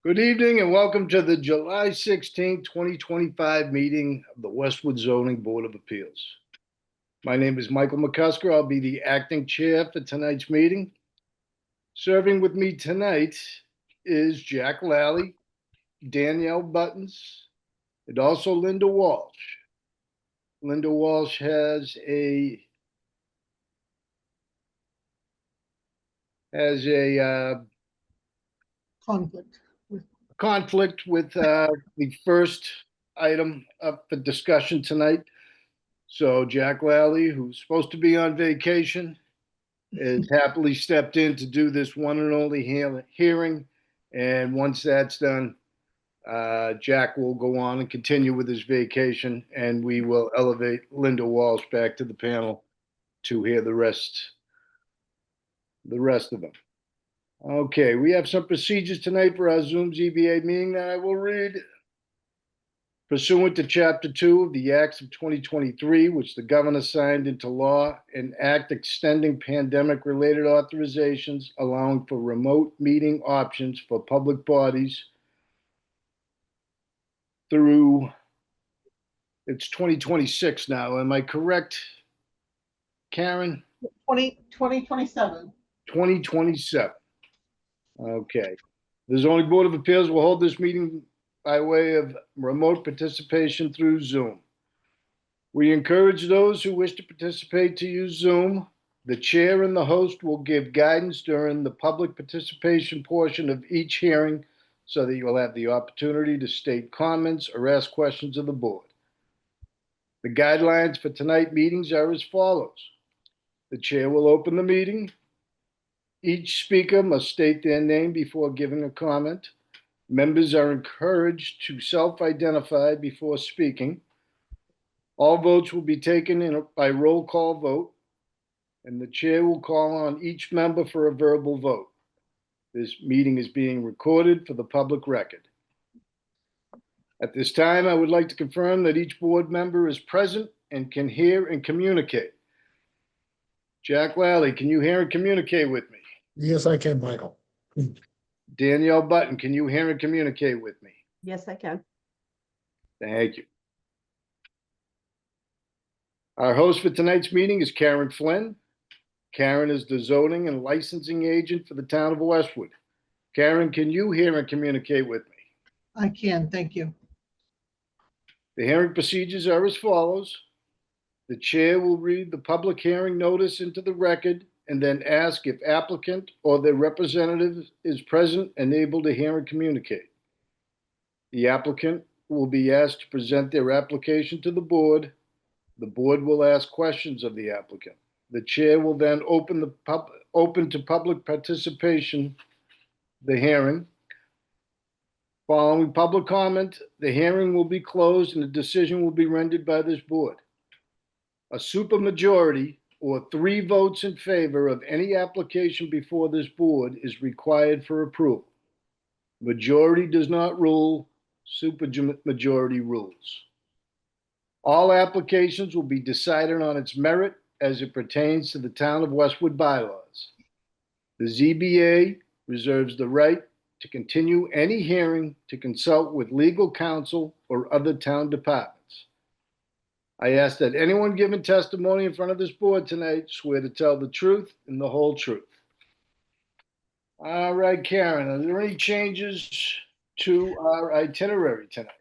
Good evening and welcome to the July 16, 2025 meeting of the Westwood Zoning Board of Appeals. My name is Michael McCusker. I'll be the acting chair for tonight's meeting. Serving with me tonight is Jack Lally, Danielle Buttons, and also Linda Walsh. Linda Walsh has a conflict with the first item up for discussion tonight. So Jack Lally, who's supposed to be on vacation, has happily stepped in to do this one and only hearing. And once that's done, Jack will go on and continue with his vacation, and we will elevate Linda Walsh back to the panel to hear the rest of them. Okay, we have some procedures tonight for our Zoom ZBA meeting that I will read. Pursuant to Chapter 2 of the Acts of 2023, which the governor signed into law, an act extending pandemic-related authorizations allowing for remote meeting options for public bodies through, it's 2026 now. Am I correct, Karen? 2027. 2027. Okay. The Zoning Board of Appeals will hold this meeting by way of remote participation through Zoom. We encourage those who wish to participate to use Zoom. The chair and the host will give guidance during the public participation portion of each hearing so that you will have the opportunity to state comments or ask questions of the board. The guidelines for tonight's meetings are as follows. The chair will open the meeting. Each speaker must state their name before giving a comment. Members are encouraged to self-identify before speaking. All votes will be taken by roll call vote, and the chair will call on each member for a verbal vote. This meeting is being recorded for the public record. At this time, I would like to confirm that each board member is present and can hear and communicate. Jack Lally, can you hear and communicate with me? Yes, I can, Michael. Danielle Button, can you hear and communicate with me? Yes, I can. Thank you. Our host for tonight's meeting is Karen Flynn. Karen is the zoning and licensing agent for the town of Westwood. Karen, can you hear and communicate with me? I can, thank you. The hearing procedures are as follows. The chair will read the public hearing notice into the record and then ask if applicant or their representative is present and able to hear and communicate. The applicant will be asked to present their application to the board. The board will ask questions of the applicant. The chair will then open to public participation the hearing. Following public comment, the hearing will be closed and a decision will be rendered by this board. A supermajority or 3 votes in favor of any application before this board is required for approval. Majority does not rule, supermajority rules. All applications will be decided on its merit as it pertains to the town of Westwood bylaws. The ZBA reserves the right to continue any hearing to consult with legal counsel or other town departments. I ask that anyone giving testimony in front of this board tonight swear to tell the truth and the whole truth. All right, Karen, are there any changes to our itinerary tonight?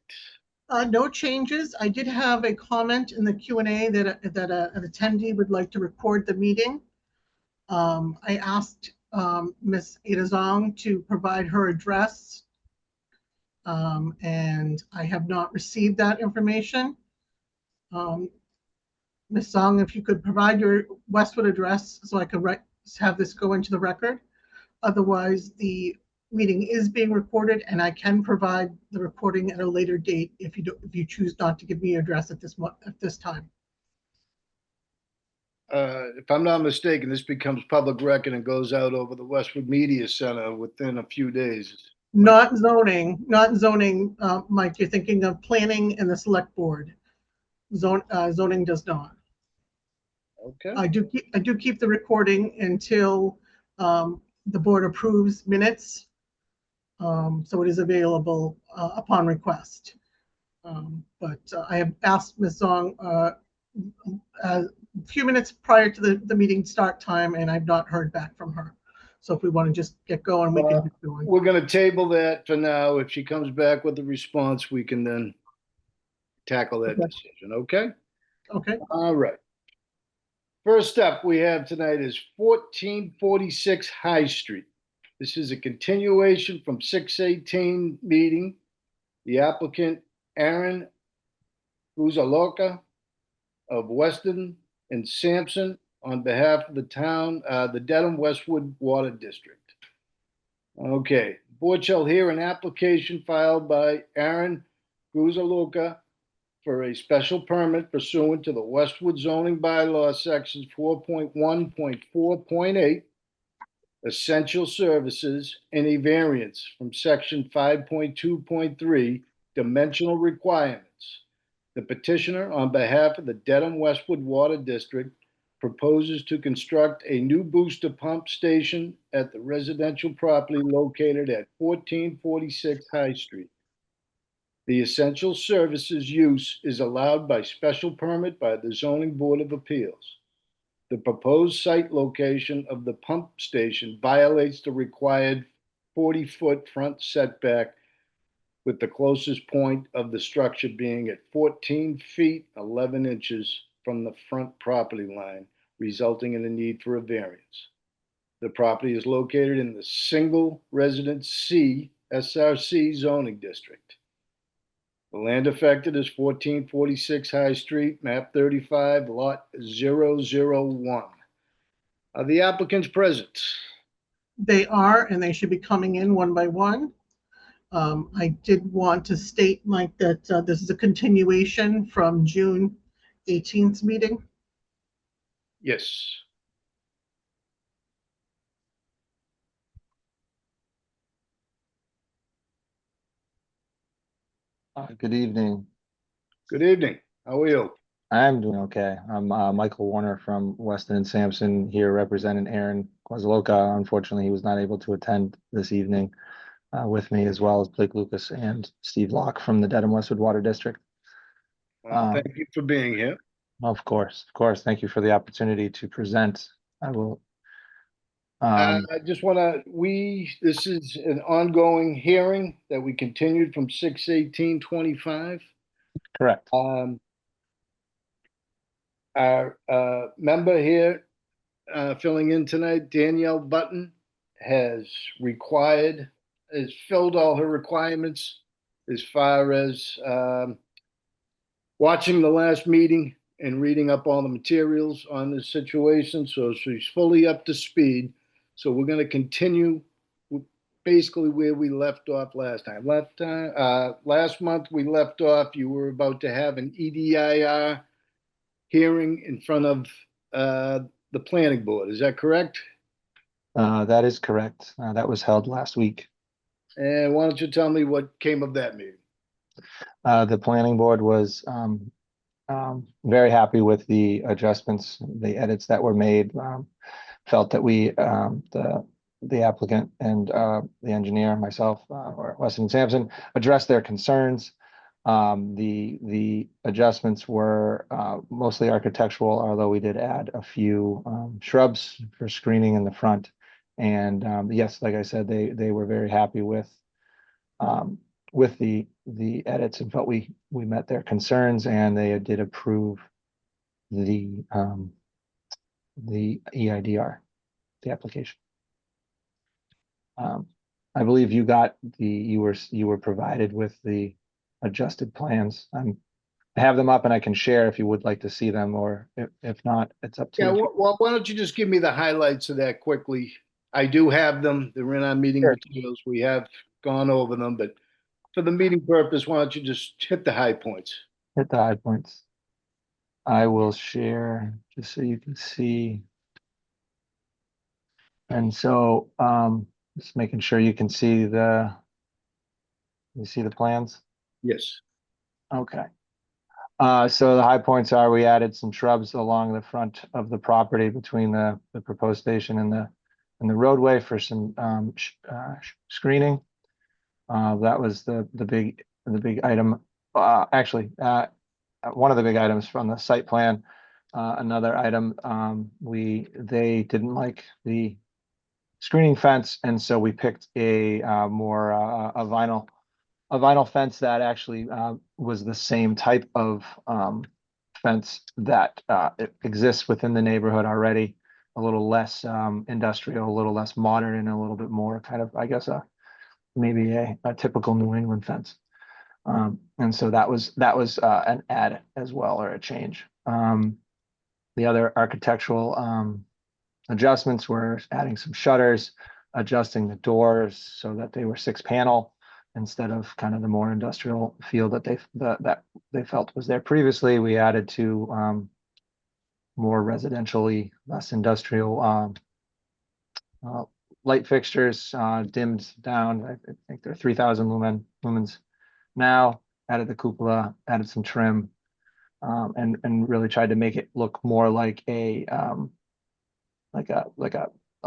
No changes. I did have a comment in the Q&A that an attendee would like to record the meeting. I asked Ms. Ada Zong to provide her address, and I have not received that information. Ms. Zong, if you could provide your Westwood address so I could have this go into the record. Otherwise, the meeting is being recorded, and I can provide the recording at a later date if you choose not to give me your address at this time. If I'm not mistaken, this becomes public record and goes out over the Westwood Media Center within a few days. Not zoning, Mike. You're thinking of planning and the select board. Zoning does not. Okay. I do keep the recording until the board approves minutes So it is available upon request. But I have asked Ms. Zong a few minutes prior to the meeting start time, and I've not heard back from her. So if we want to just get going, we can get going. We're going to table that for now. If she comes back with a response, we can then tackle that Okay. decision, okay? Okay, All right. First up we have tonight is 1446 High Street. This is a continuation from 6/18 meeting. The applicant, Aaron Guazzaloca of Weston and Sampson, on behalf of the town, the Dedham Westwood Water District. Okay, board shall hear an application filed by Aaron Guazzaloca for a special permit pursuant to the Westwood zoning bylaw sections 4.1.4.8, essential services, and a variance from section 5.2.3, dimensional requirements. The petitioner, on behalf of the Dedham Westwood Water District, proposes to construct a new booster pump station at the residential property located at 1446 High Street. The essential services use is allowed by special permit by the Zoning Board of Appeals. The proposed site location of the pump station violates the required 40-foot front setback, with the closest point of the structure being at 14 feet 11 inches from the front property line, resulting in a need for a variance. The property is located in the single residence C SRC zoning district. The land affected is 1446 High Street, map 35, lot 001. Are the applicants present? they are, and they should be coming in one by one. I did want to state, Mike, that this is a continuation from June 18th meeting. Yes. Good evening. Good evening. How are you? I'm doing okay. I'm Michael Warner from Weston and Sampson here representing Aaron Guazzaloca. Unfortunately, he was not able to attend this evening with me, as well as Blake Lucas and Steve Locke from the Dedham Westwood Water District. Thank you for being here. Of course. Thank you for the opportunity to present. I will. I just want to, this is an ongoing hearing that we continued from 6/18/25. Correct. Our member here filling in tonight, Danielle Button, has filled all her requirements as far as watching the last meeting and reading up all the materials on this situation. So she's fully up to speed. So we're going to continue basically where we left off last time. Last month we left off, you were about to have an EDIR hearing in front of the planning board. Is that correct? That is correct. That was held last week. And why don't you tell me what came of that meeting? The planning board was very happy with the adjustments, the edits that were made. Felt that the applicant and the engineer, myself, or Weston and Sampson, addressed their concerns. The adjustments were mostly architectural, although we did add a few shrubs for screening in the front. And yes, like I said, they were very happy with the edits and felt we met their concerns, and they did approve the EIDR, the application. I believe you were provided with the adjusted plans. I have them up and I can share if you would like to see them, or if not, it's up to Yeah, you. well, why don't you just give me the highlights of that quickly? I do have them. They're in our meeting Sure. materials. We have gone over them, but for the meeting purpose, why don't you just hit the high points? Hit the high points. I will share just so you can see. And so just making sure you can see the plans. Yes. Okay. So the high points are, we added some shrubs along the front of the property between the proposed station and the roadway for some screening. That was the big item. Actually, one of the big items from the site plan. Another item, they didn't like the screening fence, and so we picked a more a vinyl fence that actually was the same type of fence that it exists within the neighborhood already. A little less industrial, a little less modern, and a little bit more kind of, I guess, maybe a typical New England fence. And so that was an add as well, or a change. The other architectural adjustments were adding some shutters, adjusting the doors so that they were 6-panel instead of kind of the more industrial feel that they felt was there previously. We added to more residentially, less industrial light fixtures, dimmed down. I think they're 3,000 lumens now. Added the cupola, added some trim, and really tried to make it look more like a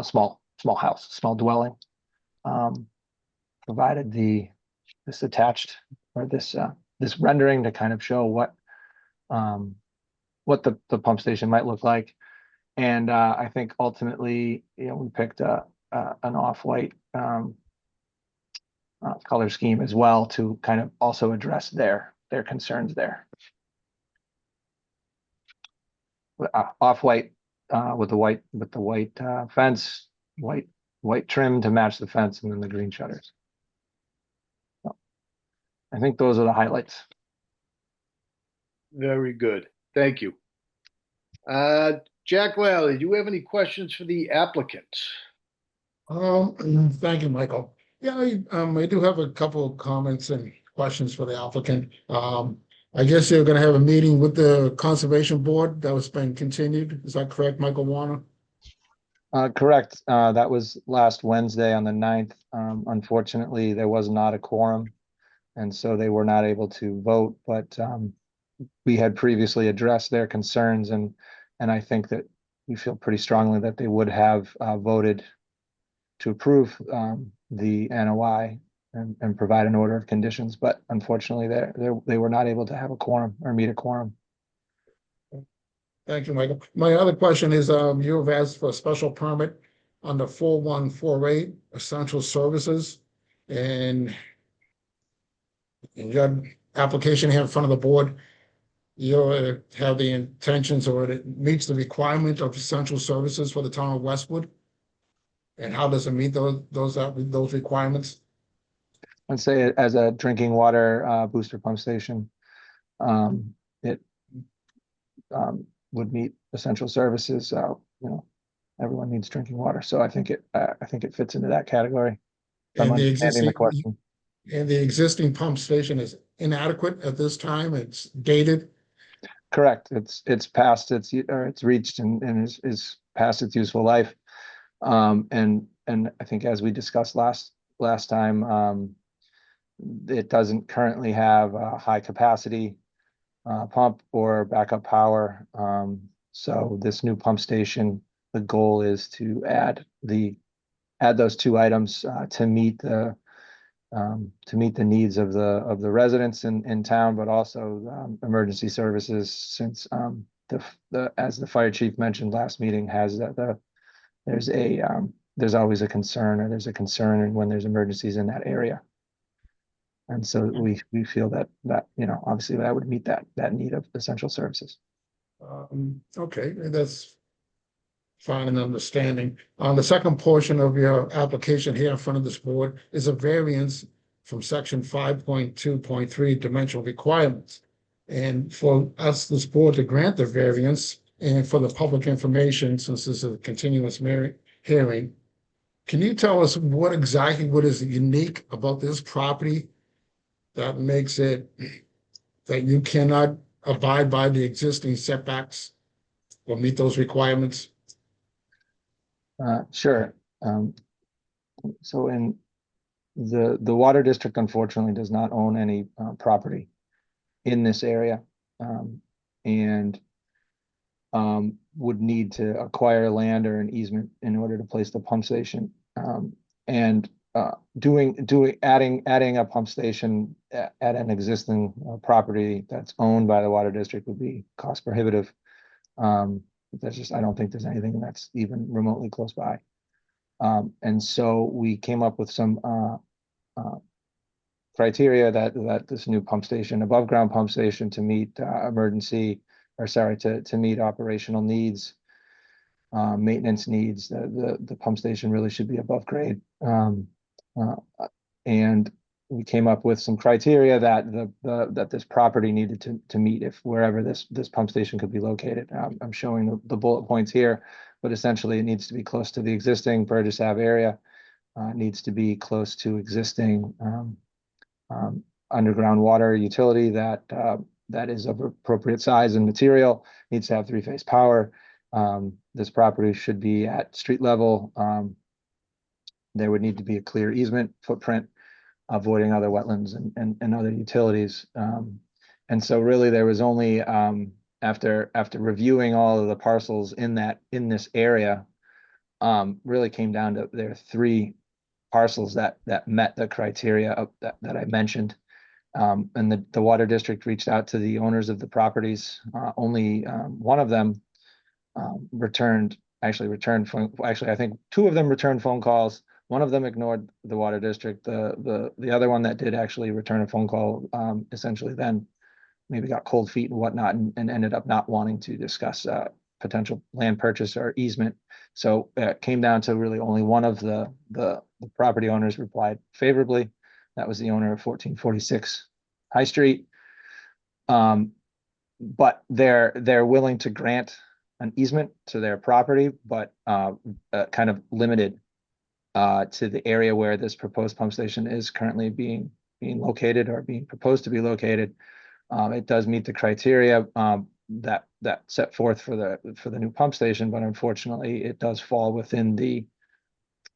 small house, small dwelling. Provided this attached, or this rendering to kind of show what the pump station might look like. And I think ultimately, we picked an off-white color scheme as well to kind of also address their concerns there. Off-white with the white fence, white trim to match the fence, and then the green shutters. So I think those are the highlights. Very good. Thank you. Jack Lally, do you have any questions for the applicant? Thank you, Michael. Yeah, I do have a couple of comments and questions for the applicant. I guess you're gonna have a meeting with the Conservation Board that was been continued. Is that correct, Michael Warner? Correct. That was last Wednesday on the 9th. Unfortunately, there was not a quorum, and so they were not able to vote, but we had previously addressed their concerns, and I think that we feel pretty strongly that they would have voted to approve the NOI and provide an order of conditions, but unfortunately they were not able to have a quorum or meet a quorum. Thank you, Michael. My other question is, you have asked for a special permit under 4148 essential services, and in your application here in front of the board, you have the intentions, or it meets the requirement of essential services for the town of Westwood. And how does it meet those requirements? I'd say it as a drinking water booster pump station, it would meet essential services. Everyone needs drinking water, so I think it fits into that category. I'm And the understanding the question. And the existing pump station is inadequate at this time. It's dated. Correct. It's past it's reached and is past its useful life. And I think, as we discussed last time, it doesn't currently have a high capacity pump or backup power. So this new pump station, the goal is to add those two items to meet the needs of the residents in town, but also emergency services, since as the fire chief mentioned last meeting, has that there's always a concern, or there's a concern when there's emergencies in that area. And so we feel that obviously that would meet that need of essential services. Okay, that's fine and understanding. On the second portion of your application here in front of this board is a variance from section 5.2.3 dimensional requirements. And for us, this board, to grant the variance, and for the public information, since this is a continuous hearing, can you tell us what is unique about this property that makes it that you cannot abide by the existing setbacks or meet those requirements? Sure. So in the water district, unfortunately, does not own any property in this area, and would need to acquire land or an easement in order to place the pump station. And adding a pump station at an existing property that's owned by the water district would be cost prohibitive. I don't think there's anything that's even remotely close by. And so we came up with some criteria that this new pump station, above ground pump station, to meet to meet operational needs, maintenance needs. The pump station really should be above grade. And we came up with some criteria that this property needed to meet if wherever this pump station could be located. I'm showing the bullet points here, but essentially it needs to be close to the existing Burgess Ave area. It needs to be close to existing underground water utility that is of appropriate size and material. Needs to have three-phase power. This property should be at street level. There would need to be a clear easement footprint, avoiding other wetlands and other utilities. And so really there was only, after reviewing all of the parcels in this area, really came down to there are 3 parcels that met the criteria that I mentioned. And the water district reached out to the owners of the properties. Only one of them I think 2 of them returned phone calls. One of them ignored the water district. The other one that did actually return a phone call, essentially then maybe got cold feet and whatnot, and ended up not wanting to discuss potential land purchase or easement. So it came down to really only one of the property owners replied favorably. That was the owner of 1446 High Street. But they're willing to grant an easement to their property, but kind of limited to the area where this proposed pump station is currently being located or being proposed to be located. It does meet the criteria that set forth for the new pump station, but unfortunately it does fall within the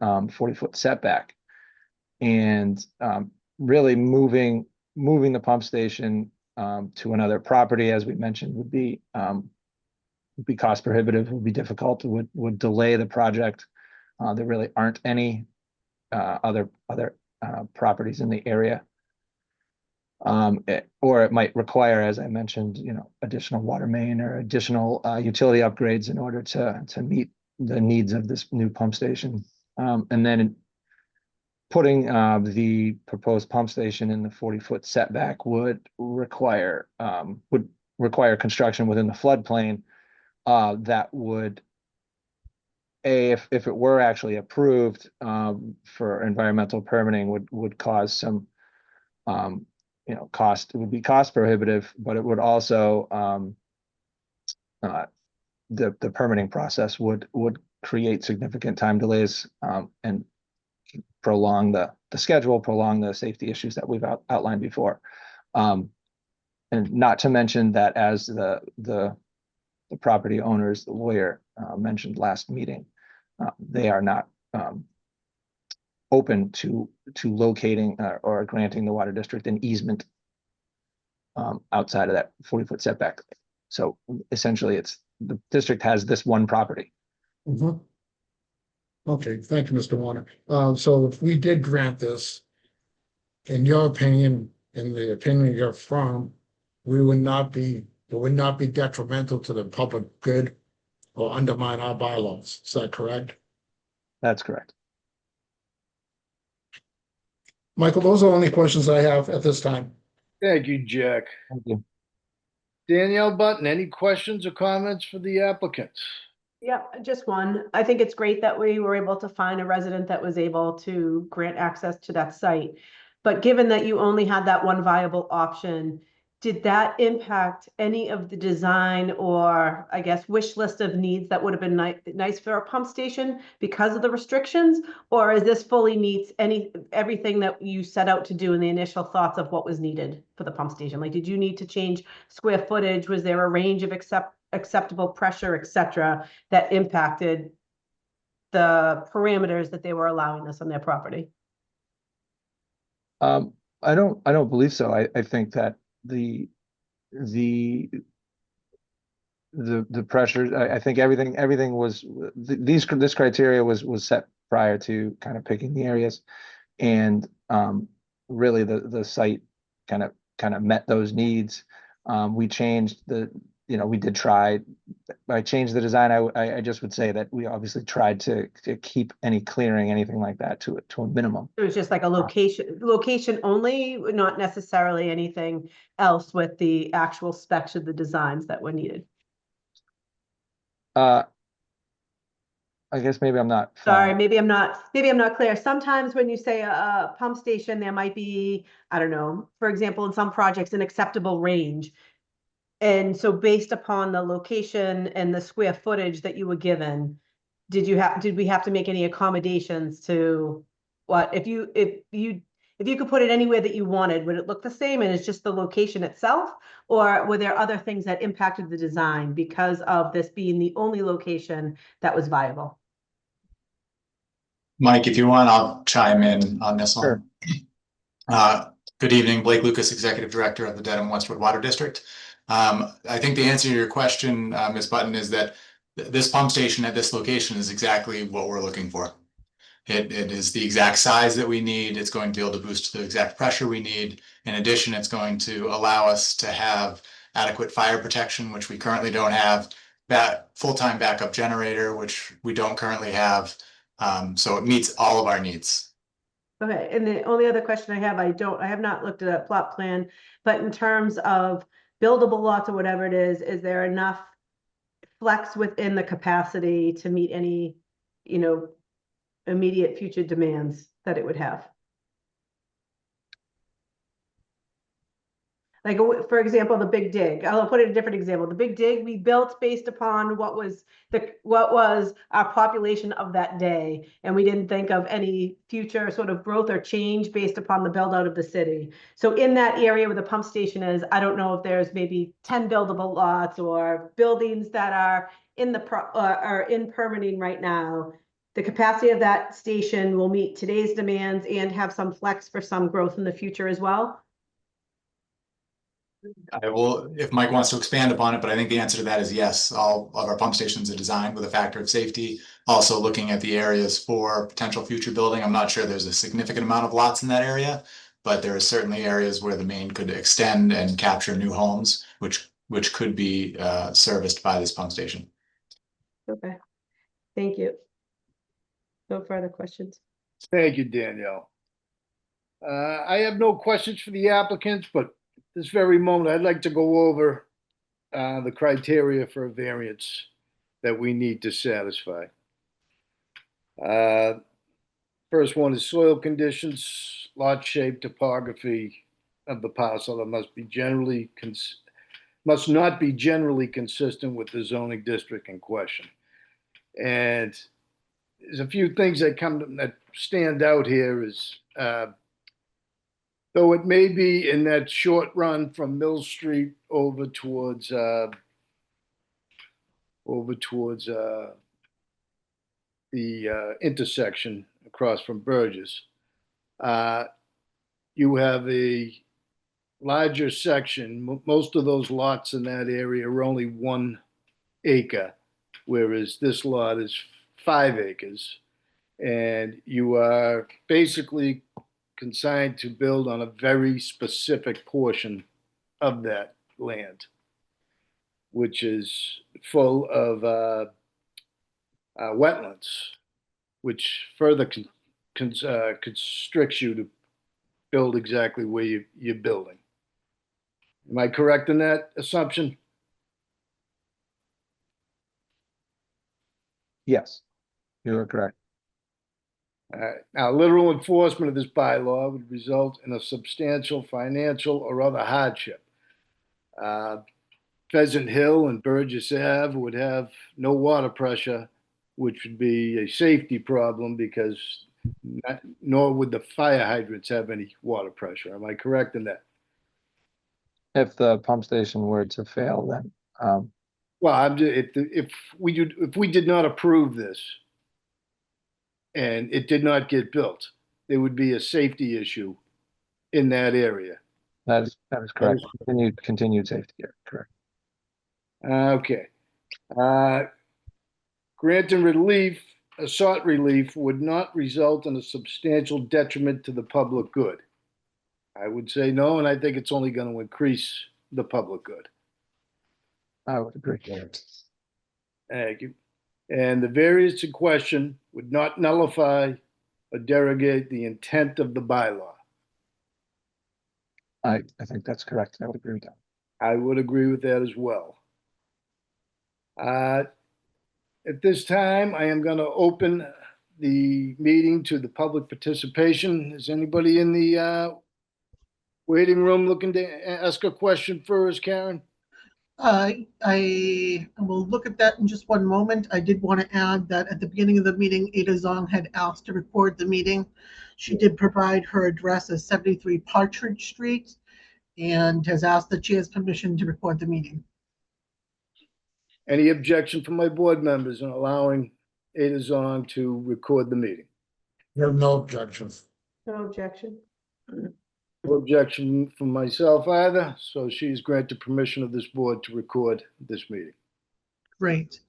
40-foot setback. And really moving the pump station to another property, as we mentioned, would be cost prohibitive, would be difficult, would delay the project. There really aren't any other properties in the area. Or it might require, as I mentioned, additional water main or additional utility upgrades in order to meet the needs of this new pump station. And then putting the proposed pump station in the 40-foot setback would require construction within the floodplain. That would, if it were actually approved for environmental permitting, would cause some cost. It would be cost prohibitive, but it would also the permitting process would create significant time delays and prolong the schedule, prolong the safety issues that we've outlined before. And not to mention that, as the property owners, the lawyer mentioned last meeting, they are not open to locating or granting the water district an easement outside of that 40-foot setback. So essentially the district has this one property. Mhm. Okay, thank you, Mr. Warner. So if we did grant this, in your opinion, in the opinion of your firm, it would not be detrimental to the public good or undermine our bylaws. Is that correct? That's correct. Michael, those are the only questions I have at this time. Thank you, Jack. Thank you. Danielle Button, any questions or comments for the applicants? Yeah, just one. I think it's great that we were able to find a resident that was able to grant access to that site. But given that you only had that one viable option, did that impact any of the design or, I guess, wish list of needs that would have been nice for a pump station because of the restrictions? Or is this fully meets everything that you set out to do in the initial thoughts of what was needed for the pump station? Like, did you need to change square footage? Was there a range of acceptable pressure, et cetera, that impacted the parameters that they were allowing this on their property? I don't believe so. I think that the pressure, I think everything was, this criteria was set prior to kind of picking the areas. And really the site kind of met those needs. We changed we did try. I changed the design. I just would say that we obviously tried to keep any clearing, anything like that to a minimum. It was just like a location only, not necessarily anything else with the actual specs of the designs that were needed. I guess maybe I'm not Sorry, following. maybe I'm not clear. Sometimes when you say a pump station, there might be, I don't know, for example, in some projects, an acceptable range. And so based upon the location and the square footage that you were given, did we have to make any accommodations to what, if you could put it anywhere that you wanted, would it look the same and it's just the location itself? Or were there other things that impacted the design because of this being the only location that was viable? Mike, if you want, I'll chime in on this Sure. one. Good evening, Blake Lucas, Executive Director of the Dedham Westwood Water District. I think the answer to your question, Ms. Button, is that this pump station at this location is exactly what we're looking for. It is the exact size that we need. It's going to be able to boost the exact pressure we need. In addition, it's going to allow us to have adequate fire protection, which we currently don't have, that full-time backup generator, which we don't currently have. So it meets all of our needs. Okay, and the only other question I have, I have not looked at a plot plan, but in terms of buildable lots or whatever it is there enough flex within the capacity to meet any, immediate future demands that it would have? Like, for example, the Big Dig. I'll put it in a different example. The Big Dig we built based upon what was our population of that day, and we didn't think of any future sort of growth or change based upon the build out of the city. So in that area where the pump station is, I don't know if there's maybe 10 buildable lots or buildings that are in permitting right now. The capacity of that station will meet today's demands and have some flex for some growth in the future as well. I will, if Mike wants to expand upon it, but I think the answer to that is yes. All of our pump stations are designed with a factor of safety. Also looking at the areas for potential future building. I'm not sure there's a significant amount of lots in that area, but there are certainly areas where the main could extend and capture new homes, which could be serviced by this pump station. Okay, thank you. No further questions. Thank you, Danielle. I have no questions for the applicants, but this very moment, I'd like to go over the criteria for a variance that we need to satisfy. First one is soil conditions, lot shape, topography of the parcel that must not be generally consistent with the zoning district in question. And there's a few things that stand out here is though it may be in that short run from Mill Street over towards the intersection across from Burgess, you have a larger section. Most of those lots in that area are only 1 acre, whereas this lot is 5 acres. And you are basically consigned to build on a very specific portion of that land, which is full of wetlands, which further constricts you to build exactly where you're building. Am I correct in that assumption? Yes, you are correct. Now, literal enforcement of this bylaw would result in a substantial financial or other hardship. Pheasant Hill and Burgess Ave would have no water pressure, which would be a safety problem because nor would the fire hydrants have any water pressure. Am I correct in that? If the pump station were to fail, then well, if we did not approve this and it did not get built, there would be a safety issue in that area. that is correct. Continued safety, correct. Okay. Grant and relief sought relief would not result in a substantial detriment to the public good? I would say no, and I think it's only going to increase the public good. I would agree. Thank you. And the variance in question would not nullify or derogate the intent of the bylaw. I think that's correct. I would agree with that. I would agree with that as well. At this time, I am going to open the meeting to the public participation. Is anybody in the waiting room looking to ask a question first, Karen? I will look at that in just one moment. I did want to add that at the beginning of the meeting, Ada Zong had asked to record the meeting. She did provide her address as 73 Partridge Street and has asked that she has permission to record the meeting. Any objection from my board members in allowing Ada Zong to record the meeting? You have no objections. No objection. No objection from myself either, so she's granted permission of this board to record this meeting. Great.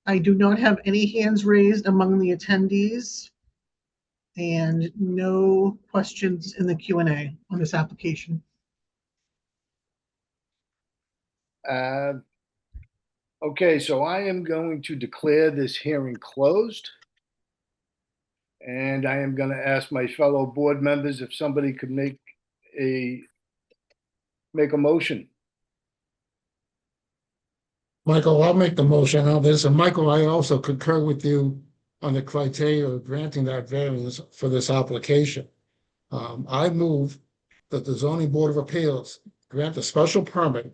I do not have any hands raised among the attendees and no questions in the Q&A on this application. Okay, so I am going to declare this hearing closed. And I am going to ask my fellow board members if somebody could make a motion. Michael, I'll make the motion on this, and Michael, I also concur with you on the criteria of granting that variance for this application. I move that the zoning board of appeals grant a special permit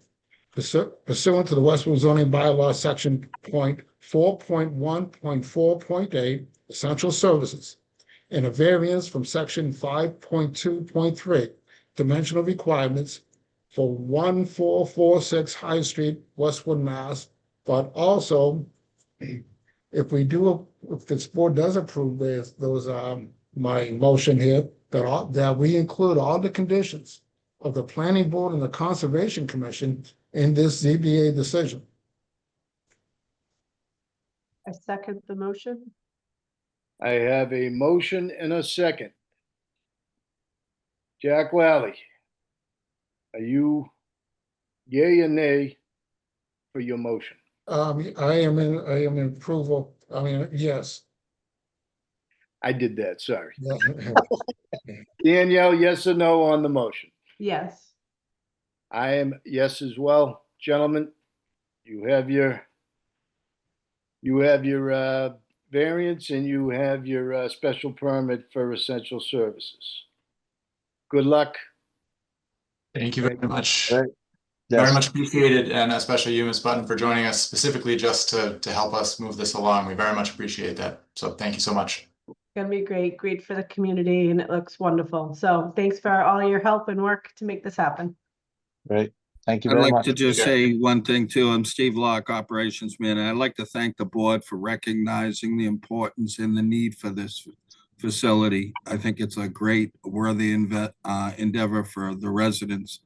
pursuant to the Westwood zoning bylaw section .4.1.4.8 essential services and a variance from section 5.2.3 dimensional requirements for 1446 High Street, Westwood, Mass. But also, if this board does approve those my motion here, that we include all the conditions of the planning board and the conservation commission in this ZBA decision. I second the motion. I have a motion and a second. Jack Lally, are you yay or nay for your motion? I am in approval. I mean, yes. I did that, sorry. Yeah. Danielle, yes or no on the motion? Yes. I am yes as well. Gentlemen, you have your variance and you have your special permit for essential services. Good luck. Thank you very much. Right. Very Yes. much appreciated, and especially you, Ms. Button, for joining us specifically just to help us move this along. We very much appreciate that. So thank you so much. Gonna be great for the community, and it looks wonderful. So thanks for all your help and work to make this happen. Great. Thank you I'd very like much. to just say one thing too. I'm Steve Locke, Operations Manager. I'd like to thank the board for recognizing the importance and the need for this facility. I think it's a great, worthy endeavor for the residents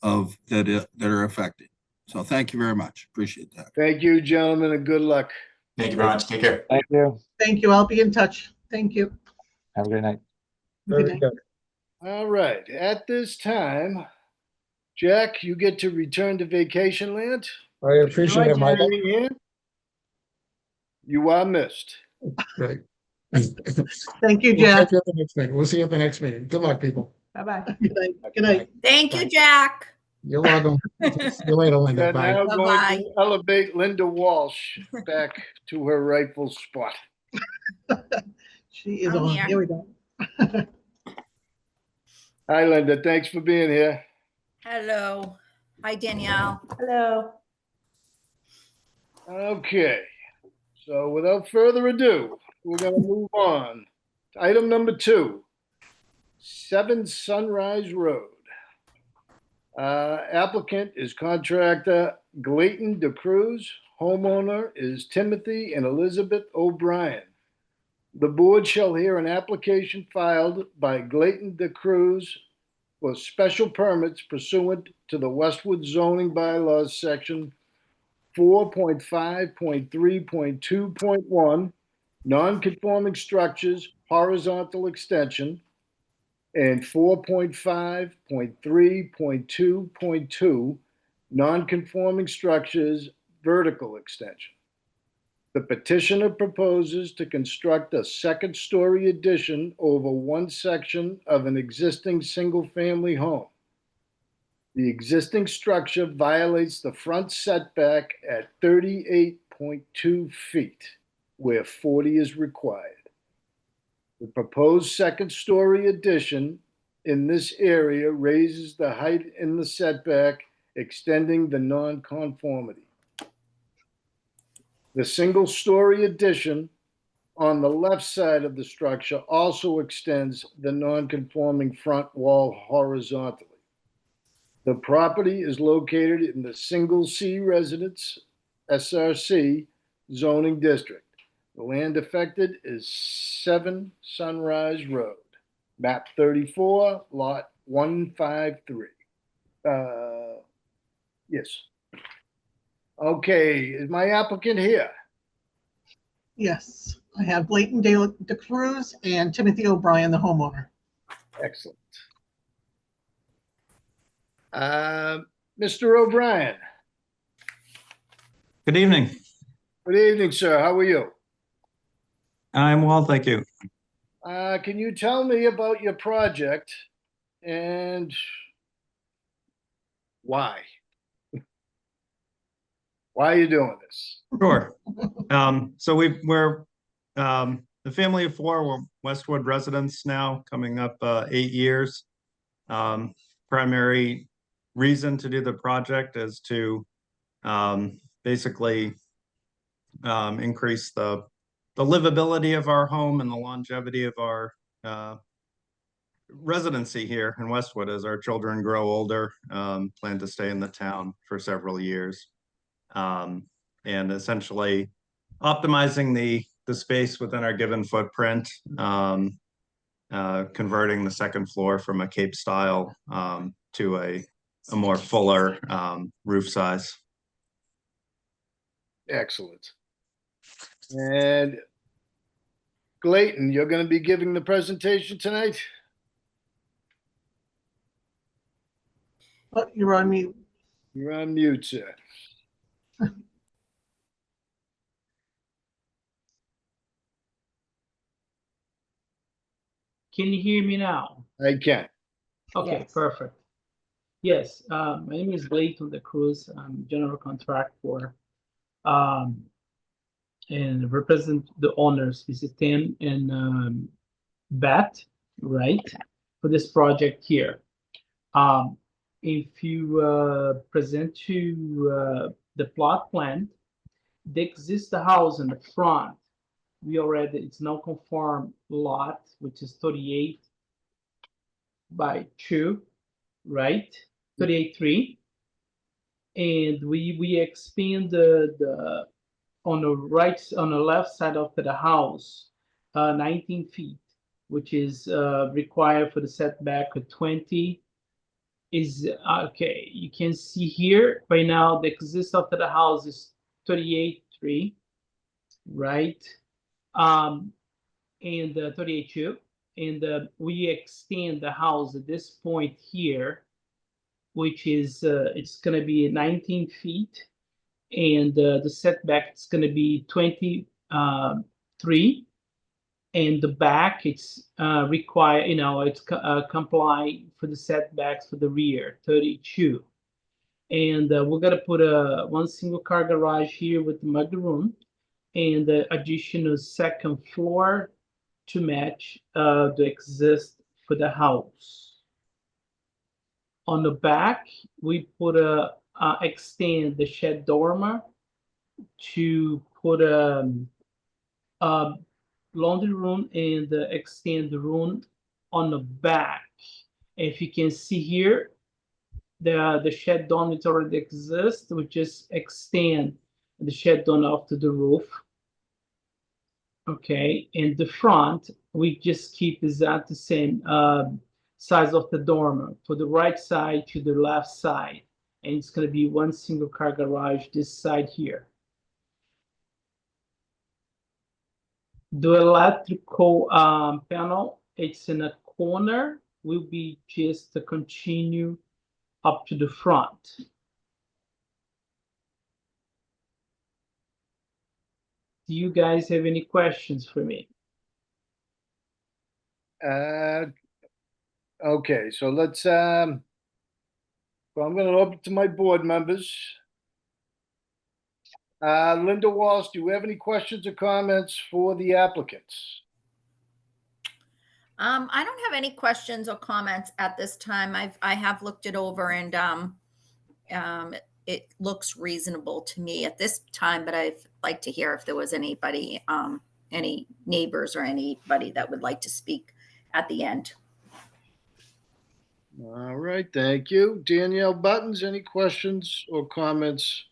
that are affected. So thank you very much. Appreciate that. Thank you, gentlemen, and good luck. Thank you very much. Take care. Thank you. Thank you. I'll be in touch. Thank you. Have a great night. Good Very night. good. All right, at this time, Jack, you get to return to vacation land. I appreciate it, Michael. Being here. You are missed. Great. Thank you, We'll Jack. see you at the next meeting. We'll see you at the next meeting. Good luck, people. Bye-bye. Good night. Good night. Thank you, Jack. You're welcome. See you later, We Linda. are Bye. now going Bye-bye. to elevate Linda Walsh back to her rightful spot. She is I'm on. here. Here we go. Hi, Linda. Thanks for being here. Hello. Hi, Danielle. Hello. Okay, so without further ado, we're going to move on. Item number 2, 7 Sunrise Road. Applicant is contractor Glayton Da Cruz. Homeowner is Timothy and Elizabeth O'Brien. The board shall hear an application filed by Glayton Da Cruz for special permits pursuant to the Westwood zoning bylaws section 4.5.3.2.1, non-conforming structures, horizontal extension, and 4.5.3.2.2, non-conforming structures, vertical extension. The petitioner proposes to construct a second-story addition over one section of an existing single-family home. The existing structure violates the front setback at 38.2 feet, where 40 is required. The proposed second-story addition in this area raises the height in the setback, extending the nonconformity. The single-story addition on the left side of the structure also extends the nonconforming front wall horizontally. The property is located in the Single C Residence, SRC, zoning district. The land affected is 7 Sunrise Road, map 34, lot 153. Yes. Okay, is my applicant here? Yes, I have Glayton Da Cruz and Timothy O'Brien, the homeowner. Excellent. Mr. O'Brien. Good evening. Good evening, sir. How are you? I'm well, thank you. Can you tell me about your project and why? Why are you doing this? Sure. So we're the family of four. We're Westwood residents now, coming up 8 years. Primary reason to do the project is to basically increase the livability of our home and the longevity of our residency here in Westwood as our children grow older. Plan to stay in the town for several years. And essentially optimizing the space within our given footprint, converting the second floor from a Cape style to a more fuller roof size. Excellent. And Glayton, you're going to be giving the presentation tonight? Oh, you're on mute. You're on mute, sir. Can you hear me now? I can. Okay, Yes. perfect. Yes, my name is Glayton Da Cruz. I'm general contractor, and represent the owners. This is Tim and Bat, right, for this project here. If you present to the plot plan, the existing house in the front, it's now conform lot, which is 38/2, right? 38/3, and we expand the on the left side of the house 19 feet, which is required for the setback of 20. Is okay. You can see here right now the existing of the house is 38/3, right? And 38/2, and we extend the house at this point here, which is it's going to be 19 feet, and the setback is going to be 23, and the back it's required, it's comply for the setbacks for the rear 32, and we're going to put one single car garage here with the mudroom, and the additional second floor to match the exist for the house. On the back, we put extend the shed dormer to put a laundry room and extend the room on the back. If you can see here, the shed dormer already exists. We just extend the shed dormer up to the roof. Okay, in the front, we just keep exactly the same size of the dormer for the right side to the left side. and it's gonna be one single car garage this side here. The electrical panel, it's in a corner, will be just to continue up to the front. Do you guys have any questions for me? Okay, so let's, well, I'm gonna open to my board members. Linda Walsh, do you have any questions or comments for the applicants? I don't have any questions or comments at this time. I have looked it over and it looks reasonable to me at this time, but I'd like to hear if there was anybody, any neighbors or anybody that would like to speak at the end. All right, thank you. Danielle Buttons, any questions or comments?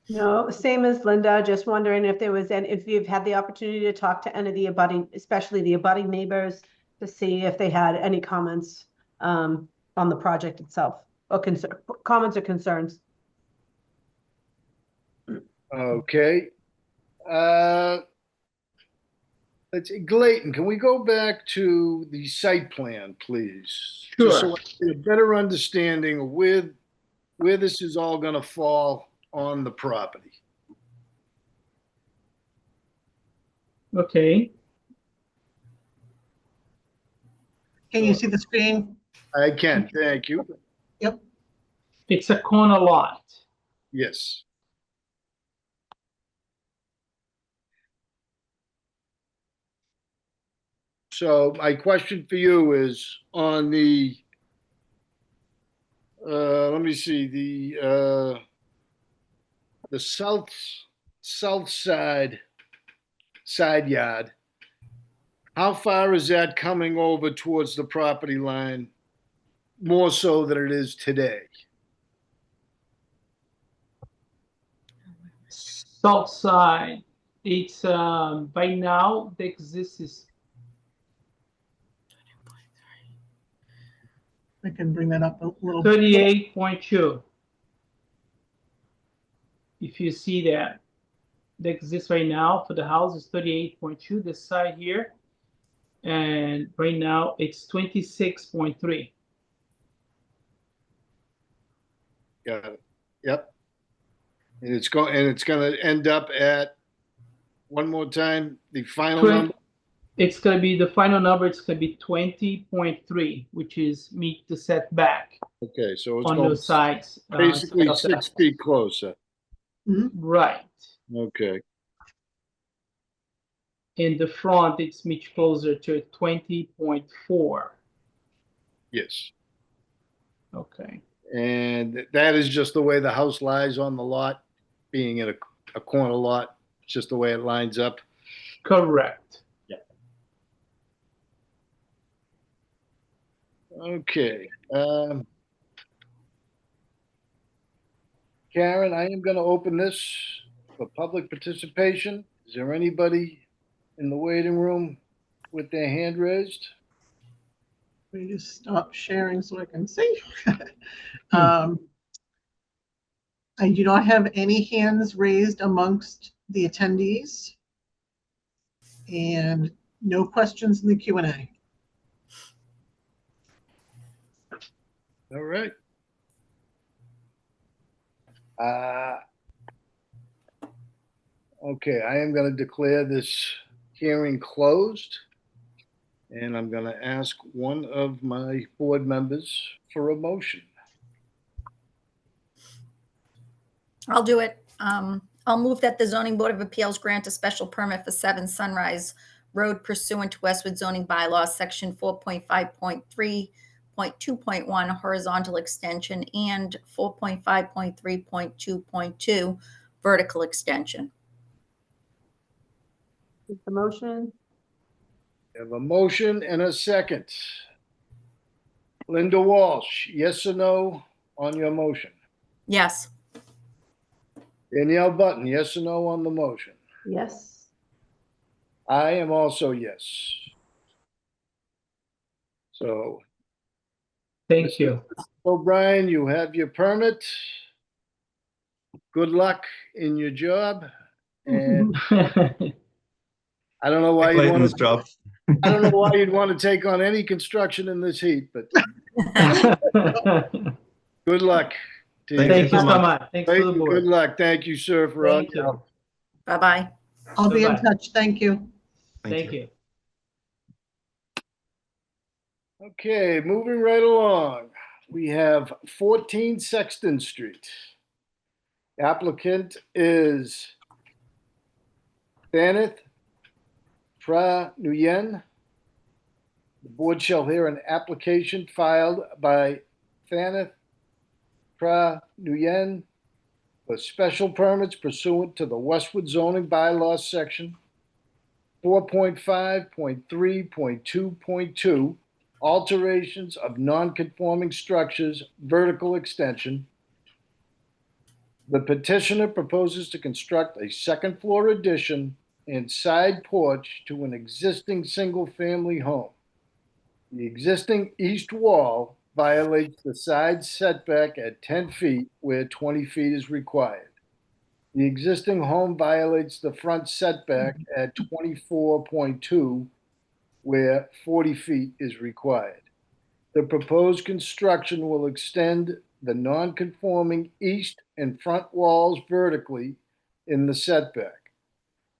No, same as Linda, just wondering if there was any, if you've had the opportunity to talk to any of the abutting, especially the abutting neighbors, to see if they had any comments on the project itself, or comments or concerns. Okay. Let's see, Glayton, can we go back to the site plan, please? Just so Sure. I get a better understanding of where this is all gonna fall on the property. Okay, Can you see the screen? I can, thank you. Yep. it's a corner lot. Yes. So my question for you is on the, let me see, the south side yard. How far is that coming over towards the property line, more so than it is today? South side, it's by now the exist is I can bring that up a little bit. 38.2. If you see that, the exist right now for the house is 38.2, this side here. And right now it's 26.3. Got it. Yep. And it's gonna end up at, one more time, the final number? It's gonna be the final number, it's gonna be 20.3, which is meet the setback Okay, so it's on going those sides. basically side of the 6 feet closer. Mhm. Right. Okay, In the front, it's much closer to 20.4. yes. Okay. And that is just the way the house lies on the lot, being in a corner lot, it's just the way it lines up. Correct. Okay. Karen, I am gonna open this for public participation. Is there anybody in the waiting room with their hand raised? Let me just stop sharing so I can see. I do not have any hands raised amongst the attendees. And no questions in the Q&A. All right. Okay, I am gonna declare this hearing closed. And I'm gonna ask one of my board members for a motion. I'll do it. I'll move that the zoning board of appeals grant a special permit for 7 Sunrise Road pursuant to Westwood zoning bylaws, section 4.5.3.2.1, horizontal extension, and 4.5.3.2.2, vertical extension. Is the motion? I have a motion and a second. Linda Walsh, yes or no on your motion? Yes. Danielle Button, yes or no on the motion? Yes. I am also yes. So Thank you. O'Brien, you have your permit. Good luck in your job. And I don't know why you'd want Clayton's to, job. I don't know why you'd want to take on any construction in this heat, but good luck. to you. Thank you so much. Thanks for the Good board. luck. Thank you, sir, for all Thank your you. help. Bye-bye. I'll be in Bye-bye. touch. Thank you. Thank you. Okay, moving right along. We have 14 Sexton Street. Applicant is Thanh Tra Nguyen. The board shall hear an application filed by Thanh Tra Nguyen for special permits pursuant to the Westwood zoning bylaws section 4.5.3.2.2, alterations of non-conforming structures, vertical extension. The petitioner proposes to construct a second floor addition and side porch to an existing single-family home. The existing east wall violates the side setback at 10 feet where 20 feet is required. The existing home violates the front setback at 24.2 where 40 feet is required. The proposed construction will extend the non-conforming east and front walls vertically in the setback.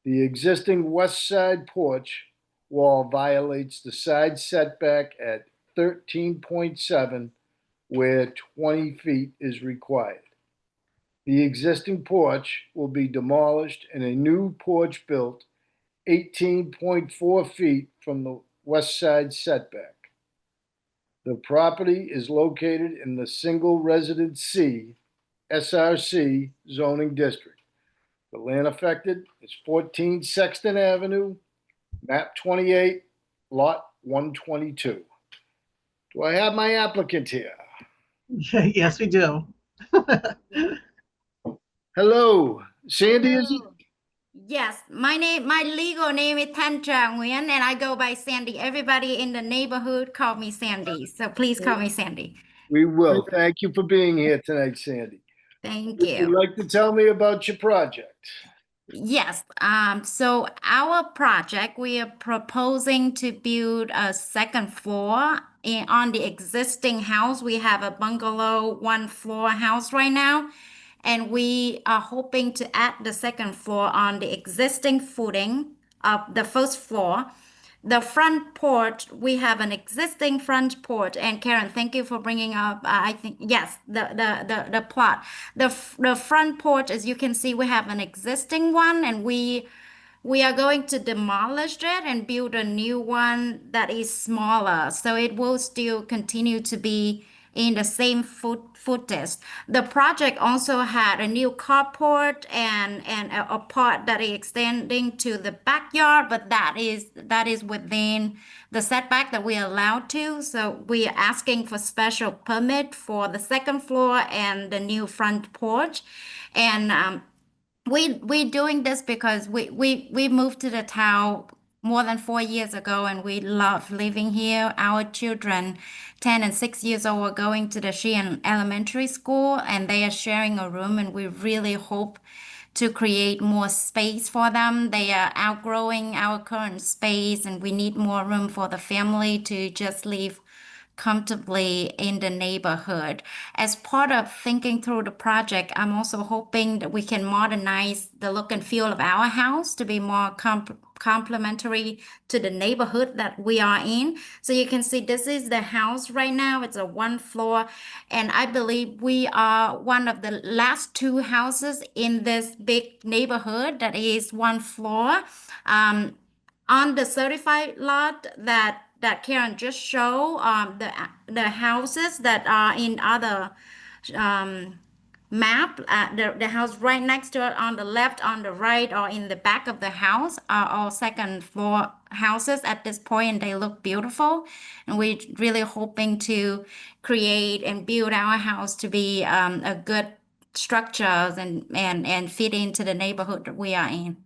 The existing west side porch wall violates the side setback at 13.7 where 20 feet is required. The existing porch will be demolished and a new porch built 18.4 feet from the west side setback. The property is located in the Single Residence C, SRC zoning district. The land affected is 14 Sexton Avenue, map 28, lot 122. Do I have my applicant here? Yes, we do. Hello, Sandy, is it? Yes, my legal name is Thanh Tra Nguyen, and I go by Sandy. Everybody in the neighborhood call me Sandy, so please call me Sandy. We will. Thank you for being here tonight, Sandy. Thank Would you you. like to tell me about your project? Yes, so our project, we are proposing to build a second floor on the existing house. We have a bungalow, one floor house right now. And we are hoping to add the second floor on the existing footing of the first floor. The front porch, we have an existing front porch. And Karen, thank you for bringing up, I think, yes, the plot. The front porch, as you can see, we have an existing one, and we are going to demolish it and build a new one that is smaller. So it will still continue to be in the same footage. The project also had a new carport and a part that is extending to the backyard, but that is within the setback that we are allowed to. So we are asking for special permit for the second floor and the new front porch. And we're doing this because we moved to the town more than 4 years ago, and we love living here. Our children, 10 and 6 years old, are going to the Sheehan Elementary School, and they are sharing a room, and we really hope to create more space for them. They are outgrowing our current space, and we need more room for the family to just live comfortably in the neighborhood. As part of thinking through the project, I'm also hoping that we can modernize the look and feel of our house to be more complementary to the neighborhood that we are in. So you can see this is the house right now. It's a one floor, and I believe we are one of the last two houses in this big neighborhood that is one floor. On the certified lot that Karen just showed, the houses that are in other map, the house right next to it on the left, on the right, or in the back of the house are all second floor houses at this point, and they look beautiful. And we're really hoping to create and build our house to be a good structures and fit into the neighborhood that we are in.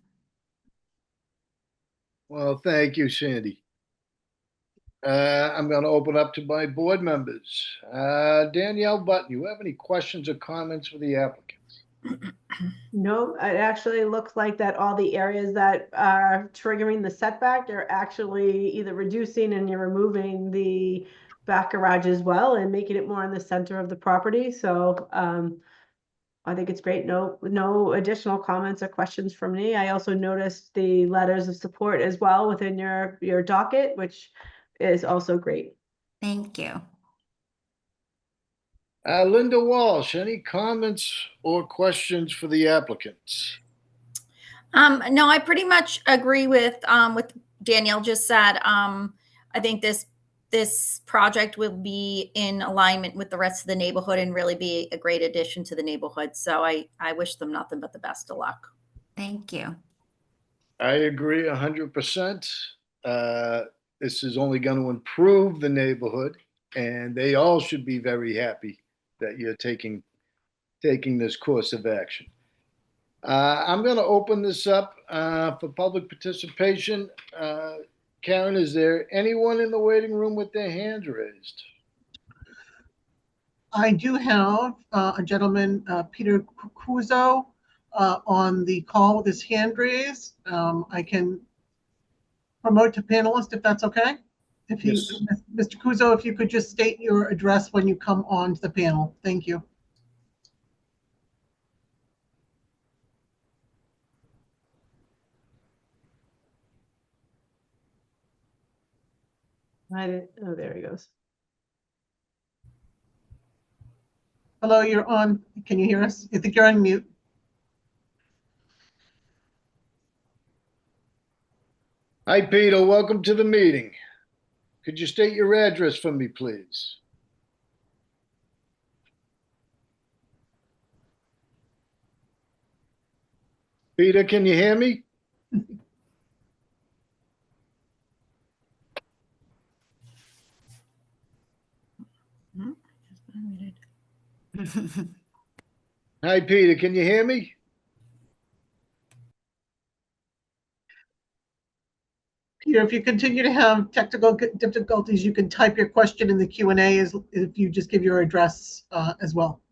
Well, thank you, Sandy. I'm going to open up to my board members. Danielle Button, you have any questions or comments for the applicant? No, it actually looks like that all the areas that are triggering the setback are actually either reducing and you're removing the back garage as well and making it more in the center of the property. So I think it's great. No additional comments or questions from me. I also noticed the letters of support as well within your docket, which is also great. Thank you. Linda Walsh, any comments or questions for the applicants? No, I pretty much agree with what Danielle just said. I think this project will be in alignment with the rest of the neighborhood and really be a great addition to the neighborhood. So I wish them nothing but the best of luck. Thank you. I agree 100%. This is only going to improve the neighborhood, and they all should be very happy that you're taking this course of action. I'm going to open this up for public participation. Karen, is there anyone in the waiting room with their hand raised? I do have a gentleman, Peter Cuzo, on the call with his hand raised. I can promote to panelist if that's okay. If you, Yes. Mr. Cuzo, if you could just state your address when you come on to the panel. Thank you. Oh, there he goes. Hello, you're on. Can you hear us? I think you're on mute. Hi, Peter. Welcome to the meeting. Could you state your address for me, please? Peter, can you hear me? Hi, Peter. Can you hear me? Peter, if you continue to have technical difficulties, you can type your question in the Q&A if you just give your address as well.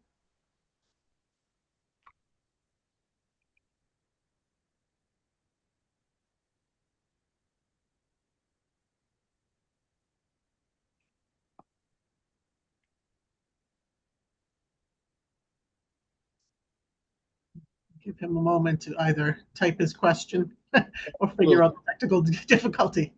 Give him a moment to either type his question or figure out the technical difficulty.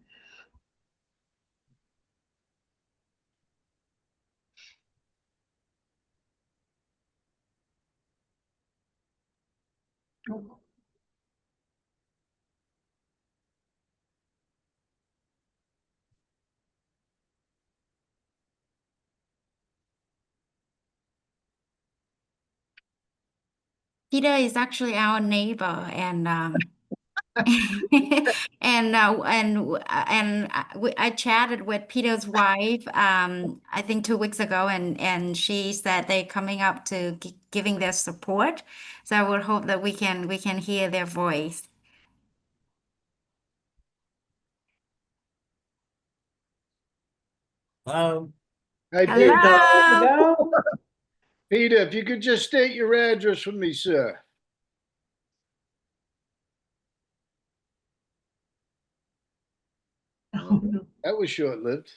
Peter is actually our neighbor, and I chatted with Peter's wife, I think 2 weeks ago, and she said they're coming up to giving their support. So I would hope that we can hear their voice. Hi, Peter. Hello. Go. Peter, if you could just state your address for me, sir. Oh, no. That was short-lived.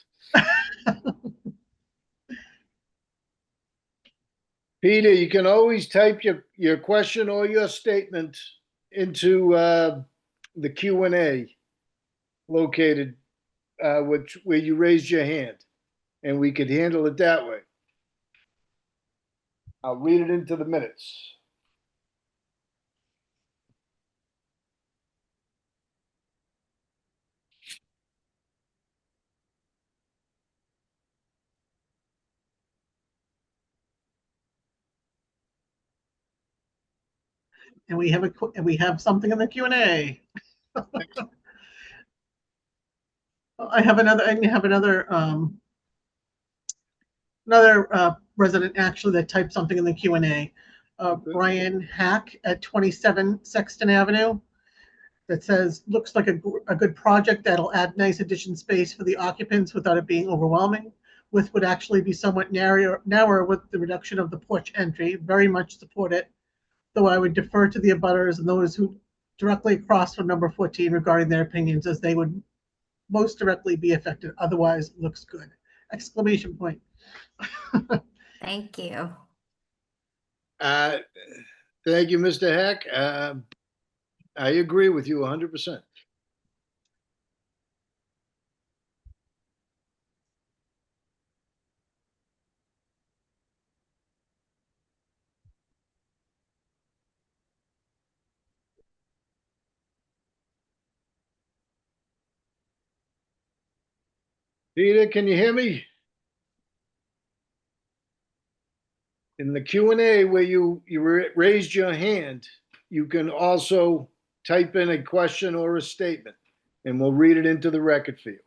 Peter, you can always type your question or your statement into the Q&A located where you raised your hand, and we could handle it that way. I'll read it into the minutes. And we have something in the Q&A. I have another resident actually that typed something in the Q&A. Brian Hack at 27 Sexton Avenue. that says, looks like a good project that'll add nice addition space for the occupants without it being overwhelming. Width would actually be somewhat narrower with the reduction of the porch entry. Very much support it, though I would defer to the abutters and those who directly across from number 14 regarding their opinions, as they would most directly be affected. Otherwise, looks good. Exclamation point. Thank you. Thank you, Mr. Heck. I agree with you 100%. Peter, can you hear me? In the Q&A where you raised your hand, you can also type in a question or a statement, and we'll read it into the record for you.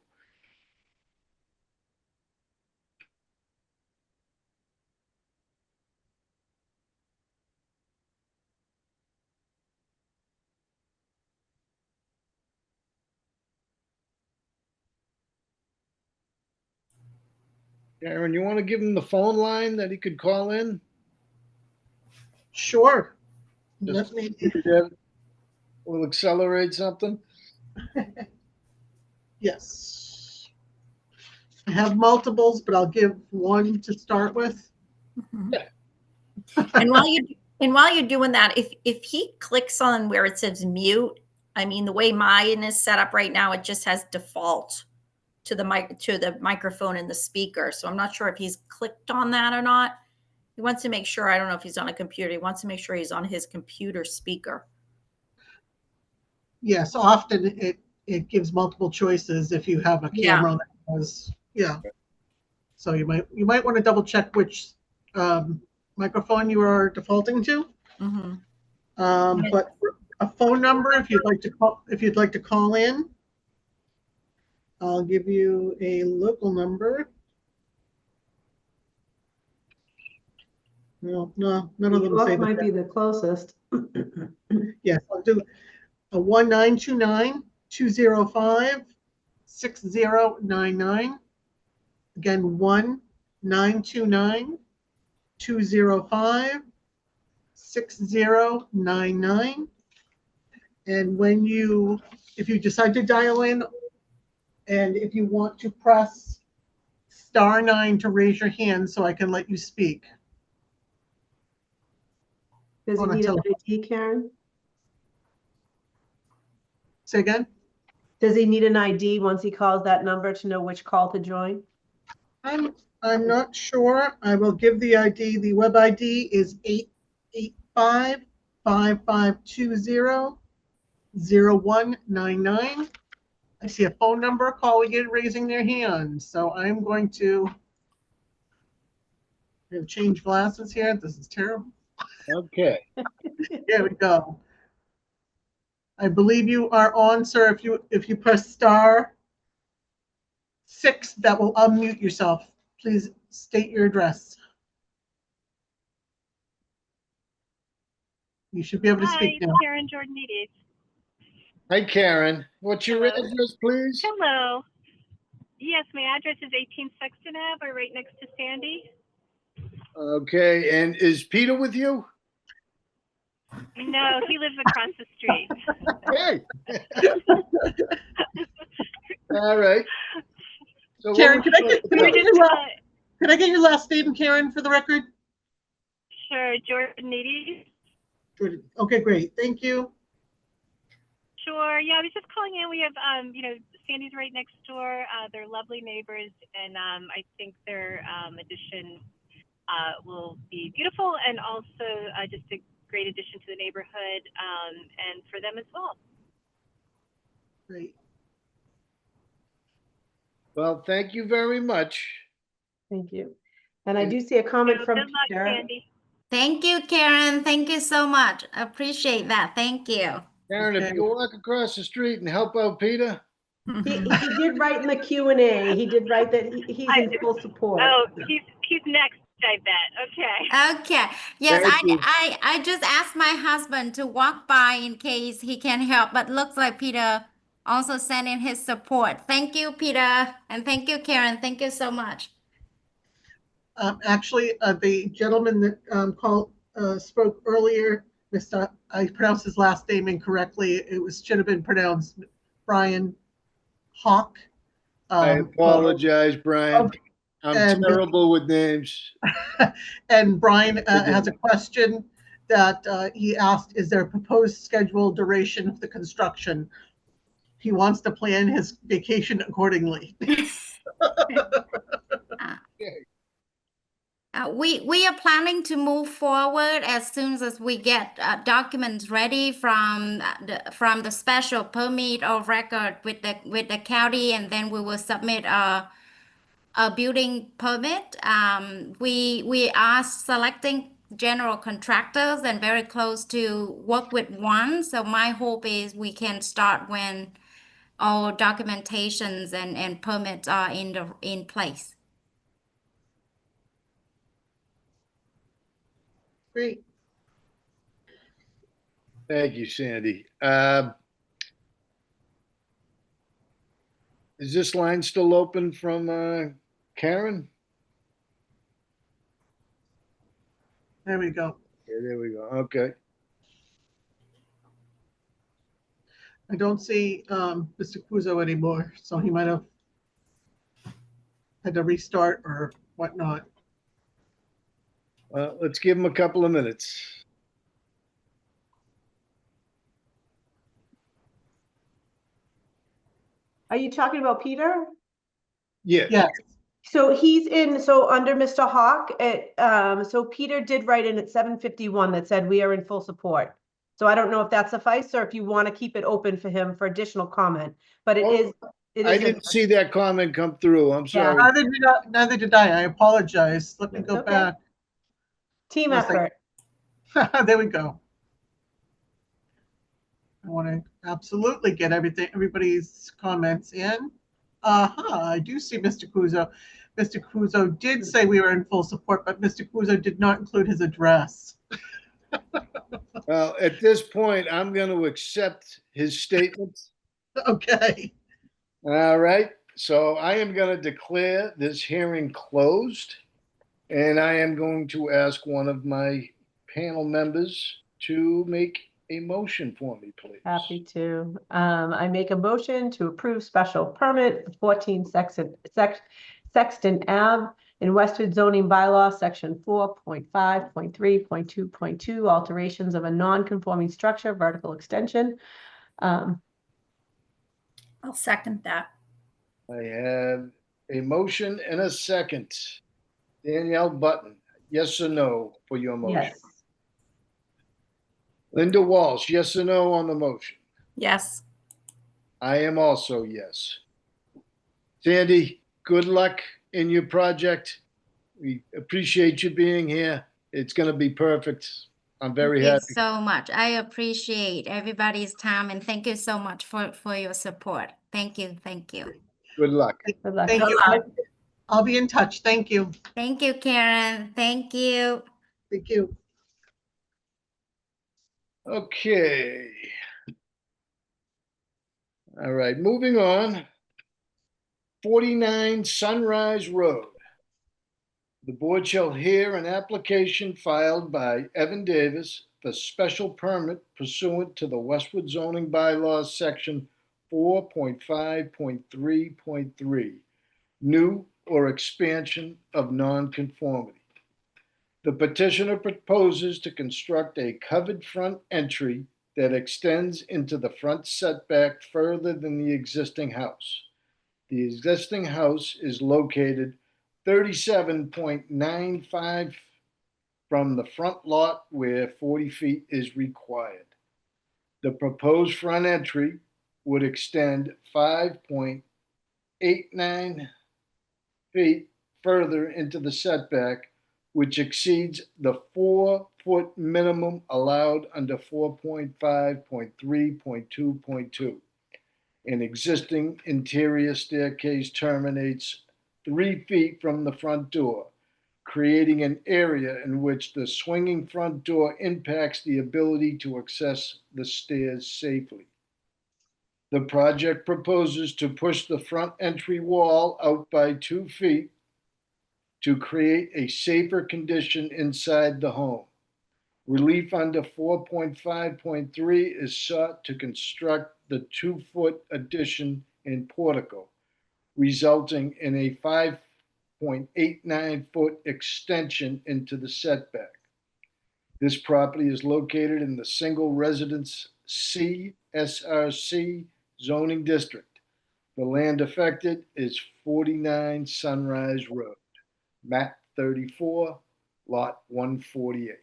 Aaron, you want to give him the phone line that he could call in? Sure. Just Let me. We'll accelerate something. Yes. I have multiples, but I'll give one to start with. Mhm. And while you're doing that, if he clicks on where it says mute, I mean, the way mine is set up right now, it just has default to the microphone and the speaker. So I'm not sure if he's clicked on that or not. He wants to make sure, I don't know if he's on a computer. He wants to make sure he's on his computer speaker. Yes, often it gives multiple choices if you have a camera that does, yeah. So you might want to double check which microphone you are defaulting to. Mm-hmm. But a phone number, if you'd like to call in, I'll give you a local number. No, none of them say Might that. be the closest. Yes, I'll do a 1-929-205-6099. Again, 1-929-205-6099. And if you decide to dial in, and if you want to press *9 to raise your hand so I can let you speak. Does he need an ID, Karen? Say again? Does he need an ID once he calls that number to know which call to join? I'm not sure. I will give the ID. The web ID is 885-5520-0199. I see a phone number calling in, raising their hand. So I'm going to change glasses here. This is terrible. Okay. There we go. I believe you are on, sir. If you press *6, that will unmute yourself. Please state your address. You should be able to speak now. Hi, Karen Jordan-Eades. Hi, Karen. What's your Hello. address, please? Hello. Yes, my address is 18 Sexton Ave, right next to Sandy. Okay, and is Peter with you? No, he lives across the street. Hey. All right. So Karen, can I get your last name, Karen, for the record? Sure, Jordan-Eades. Okay, great. Thank you. Sure. Yeah, I was just calling in. We have, Sandy's right next door. They're lovely neighbors, and I think their addition will be beautiful and also just a great addition to the neighborhood and for them as well. Great. Well, thank you very much. Thank you. And I do see a comment from Good luck, Peter. Sandy. Thank you, Karen. Thank you so much. Appreciate that. Thank you. Karen, if you walk across the street and help out Peter. He did write in the Q&A. He did write that he's in full support. Oh, he's next, I bet. Okay. Okay. Yes, Thank you. I just asked my husband to walk by in case he can help, but looks like Peter also sent in his support. Thank you, Peter, and thank you, Karen. Thank you so much. Actually, the gentleman that spoke earlier, I pronounced his last name incorrectly. Should have been pronounced Brian Hawk. I apologize, Brian. I'm and- terrible with names. And Brian has a question that he asked, is there a proposed schedule duration of the construction? He wants to plan his vacation accordingly. We are planning to move forward as soon as we get documents ready from the special permit of record with the county, and then we will submit a building permit. We are selecting general contractors and very close to work with one. So my hope is we can start when all documentations and permits are in place. Great. Thank you, Sandy. Is this line still open from Karen? There we go. Yeah, there we go. Okay. I don't see Mr. Kuzo anymore, so he might have had to restart or whatnot. Let's give him a couple of minutes. Are you talking about Peter? Yes. Yes. So he's in, so under Mr. Hawk, so Peter did write in at 7:51 that said we are in full support. So I don't know if that suffices or if you want to keep it open for him for additional comment, but it is. I didn't see that comment come through. I'm Yeah. sorry. Neither did I. I apologize. Let me It's go okay. back. Team Yes, effort. There we go. I want to absolutely get everybody's comments in. I do see Mr. Kuzo. Mr. Kuzo did say we were in full support, but Mr. Kuzo did not include his address. Well, at this point, I'm going to accept his statement. Okay. All right. So I am going to declare this hearing closed, and I am going to ask one of my panel members to make a motion for me, please. Happy to. I make a motion to approve special permit for 14 Sexton Ave in Westwood zoning bylaw, section 4.5.3.2.2, alterations of a non-conforming structure, vertical extension. I'll second that. I have a motion and a second. Danielle Button, yes or no for your motion? Yes. Linda Walsh, yes or no on the motion? Yes. I am also yes. Sandy, good luck in your project. We appreciate you being here. It's going to be perfect. I'm very Thank happy. you so much. I appreciate everybody's time, and thank you so much for your support. Thank you. Thank you. Good luck. Good luck. Thank you. I'll be in touch. Thank you. Thank you, Karen. Thank you. Thank you. Okay. All right, moving on. 49 Sunrise Road. The board shall hear an application filed by Evan Davis for special permit pursuant to the Westwood zoning bylaws section 4.5.3.3, new or expansion of nonconformity. The petitioner proposes to construct a covered front entry that extends into the front setback further than the existing house. The existing house is located 37.95 from the front lot where 40 feet is required. The proposed front entry would extend 5.89 feet further into the setback, which exceeds the 4-foot minimum allowed under 4.5.3.2.2. An existing interior staircase terminates 3 feet from the front door, creating an area in which the swinging front door impacts the ability to access the stairs safely. The project proposes to push the front entry wall out by 2 feet to create a safer condition inside the home. Relief under 4.5.3 is sought to construct the 2-foot addition and portico, resulting in a 5.89-foot extension into the setback. This property is located in the single residence C SRC zoning district. The land affected is 49 Sunrise Road, map 34, lot 148.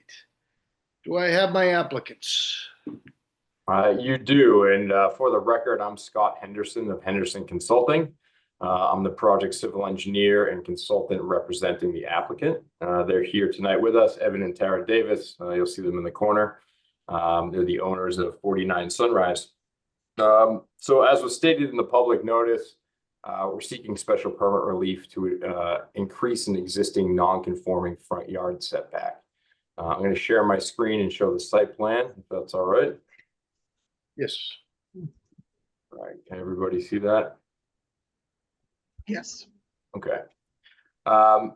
Do I have my applicants? You do, and for the record, I'm Scott Henderson of Henderson Consulting. I'm the project civil engineer and consultant representing the applicant. They're here tonight with us, Evan and Tara Davis. You'll see them in the corner. They're the owners of 49 Sunrise. So as was stated in the public notice, we're seeking special permit relief to increase an existing non-conforming front yard setback. I'm going to share my screen and show the site plan, if that's all right. Yes. All right, can everybody see that? Yes. Okay. A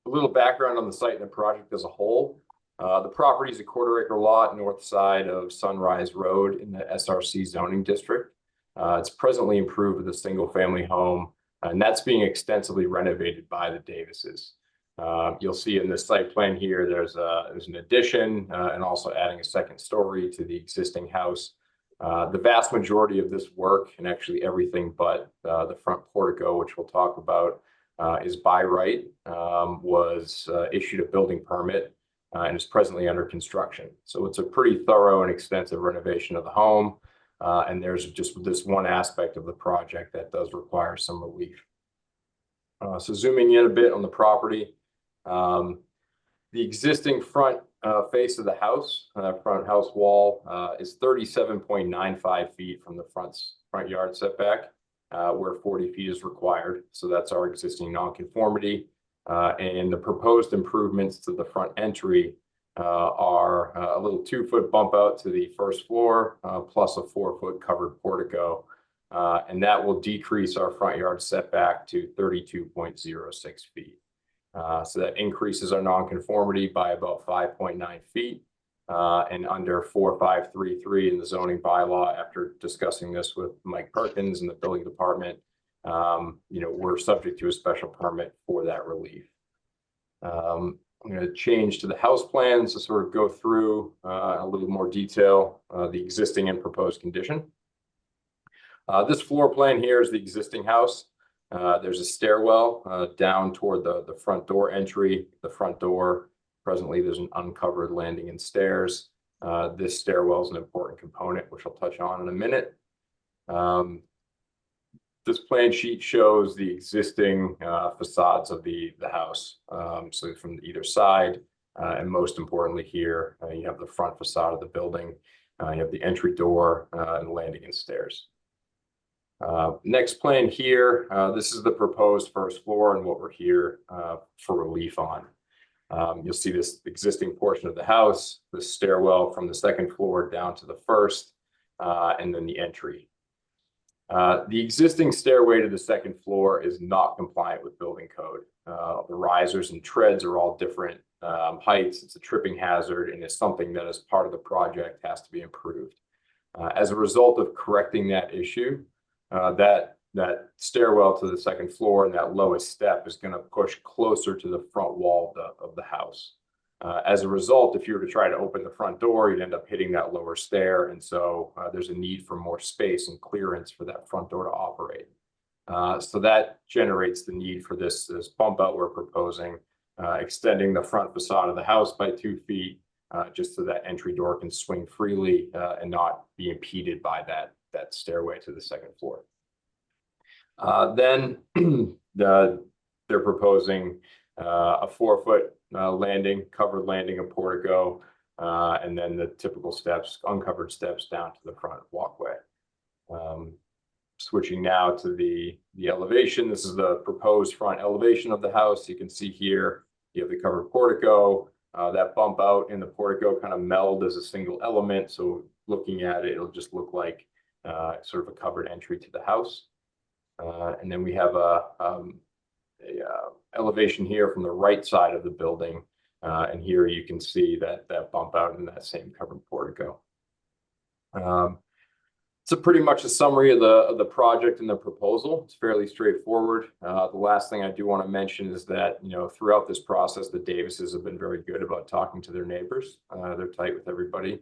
little background on the site and the project as a whole. The property is a 1/4-acre lot north side of Sunrise Road in the SRC zoning district. It's presently improved with a single-family home, and that's being extensively renovated by the Davises. You'll see in this site plan here, there's an addition and also adding a second story to the existing house. The vast majority of this work, and actually everything but the front portico, which we'll talk about, is by right, was issued a building permit and is presently under construction. So it's a pretty thorough and extensive renovation of the home. And there's just this one aspect of the project that does require some relief. So zooming in a bit on the property, the existing front face of the house, front house wall, is 37.95 feet from the front yard setback, where 40 feet is required. So that's our existing nonconformity. And the proposed improvements to the front entry are a little 2-foot bump out to the first floor, plus a 4-foot covered portico. And that will decrease our front yard setback to 32.06 feet. So that increases our nonconformity by about 5.9 feet. And under 4533 in the zoning bylaw, after discussing this with Mike Perkins and the building department, we're subject to a special permit for that relief. I'm going to change to the house plans to sort of go through a little more detail the existing and proposed condition. This floor plan here is the existing house. There's a stairwell down toward the front door entry. The front door, presently there's an uncovered landing and stairs. This stairwell is an important component, which I'll touch on in a minute. This plan sheet shows the existing facades of the house. So from either side, and most importantly here, you have the front facade of the building. You have the entry door and landing and stairs. Next plan here, this is the proposed first floor and what we're here for relief on. You'll see this existing portion of the house, the stairwell from the second floor down to the first, and then the entry. The existing stairway to the second floor is not compliant with building code. The risers and treads are all different heights. It's a tripping hazard, and it's something that as part of the project has to be improved. As a result of correcting that issue, that stairwell to the second floor and that lowest step is going to push closer to the front wall of the house. As a result, if you were to try to open the front door, you'd end up hitting that lower stair. And so there's a need for more space and clearance for that front door to operate. So that generates the need for this bump out we're proposing, extending the front facade of the house by 2 feet, just so that entry door can swing freely and not be impeded by that stairway to the second floor. Then they're proposing a 4-foot landing, covered landing, a portico, and then the typical steps, uncovered steps down to the front walkway. Switching now to the elevation. This is the proposed front elevation of the house. You can see here, you have the covered portico. That bump out in the portico kind of meld as a single element. So looking at it, it'll just look like sort of a covered entry to the house. And then we have a elevation here from the right side of the building. And here you can see that bump out in that same covered portico. It's pretty much a summary of the project and the proposal. It's fairly straightforward. The last thing I do want to mention is that, you know, throughout this process, the Davises have been very good about talking to their neighbors. They're tight with everybody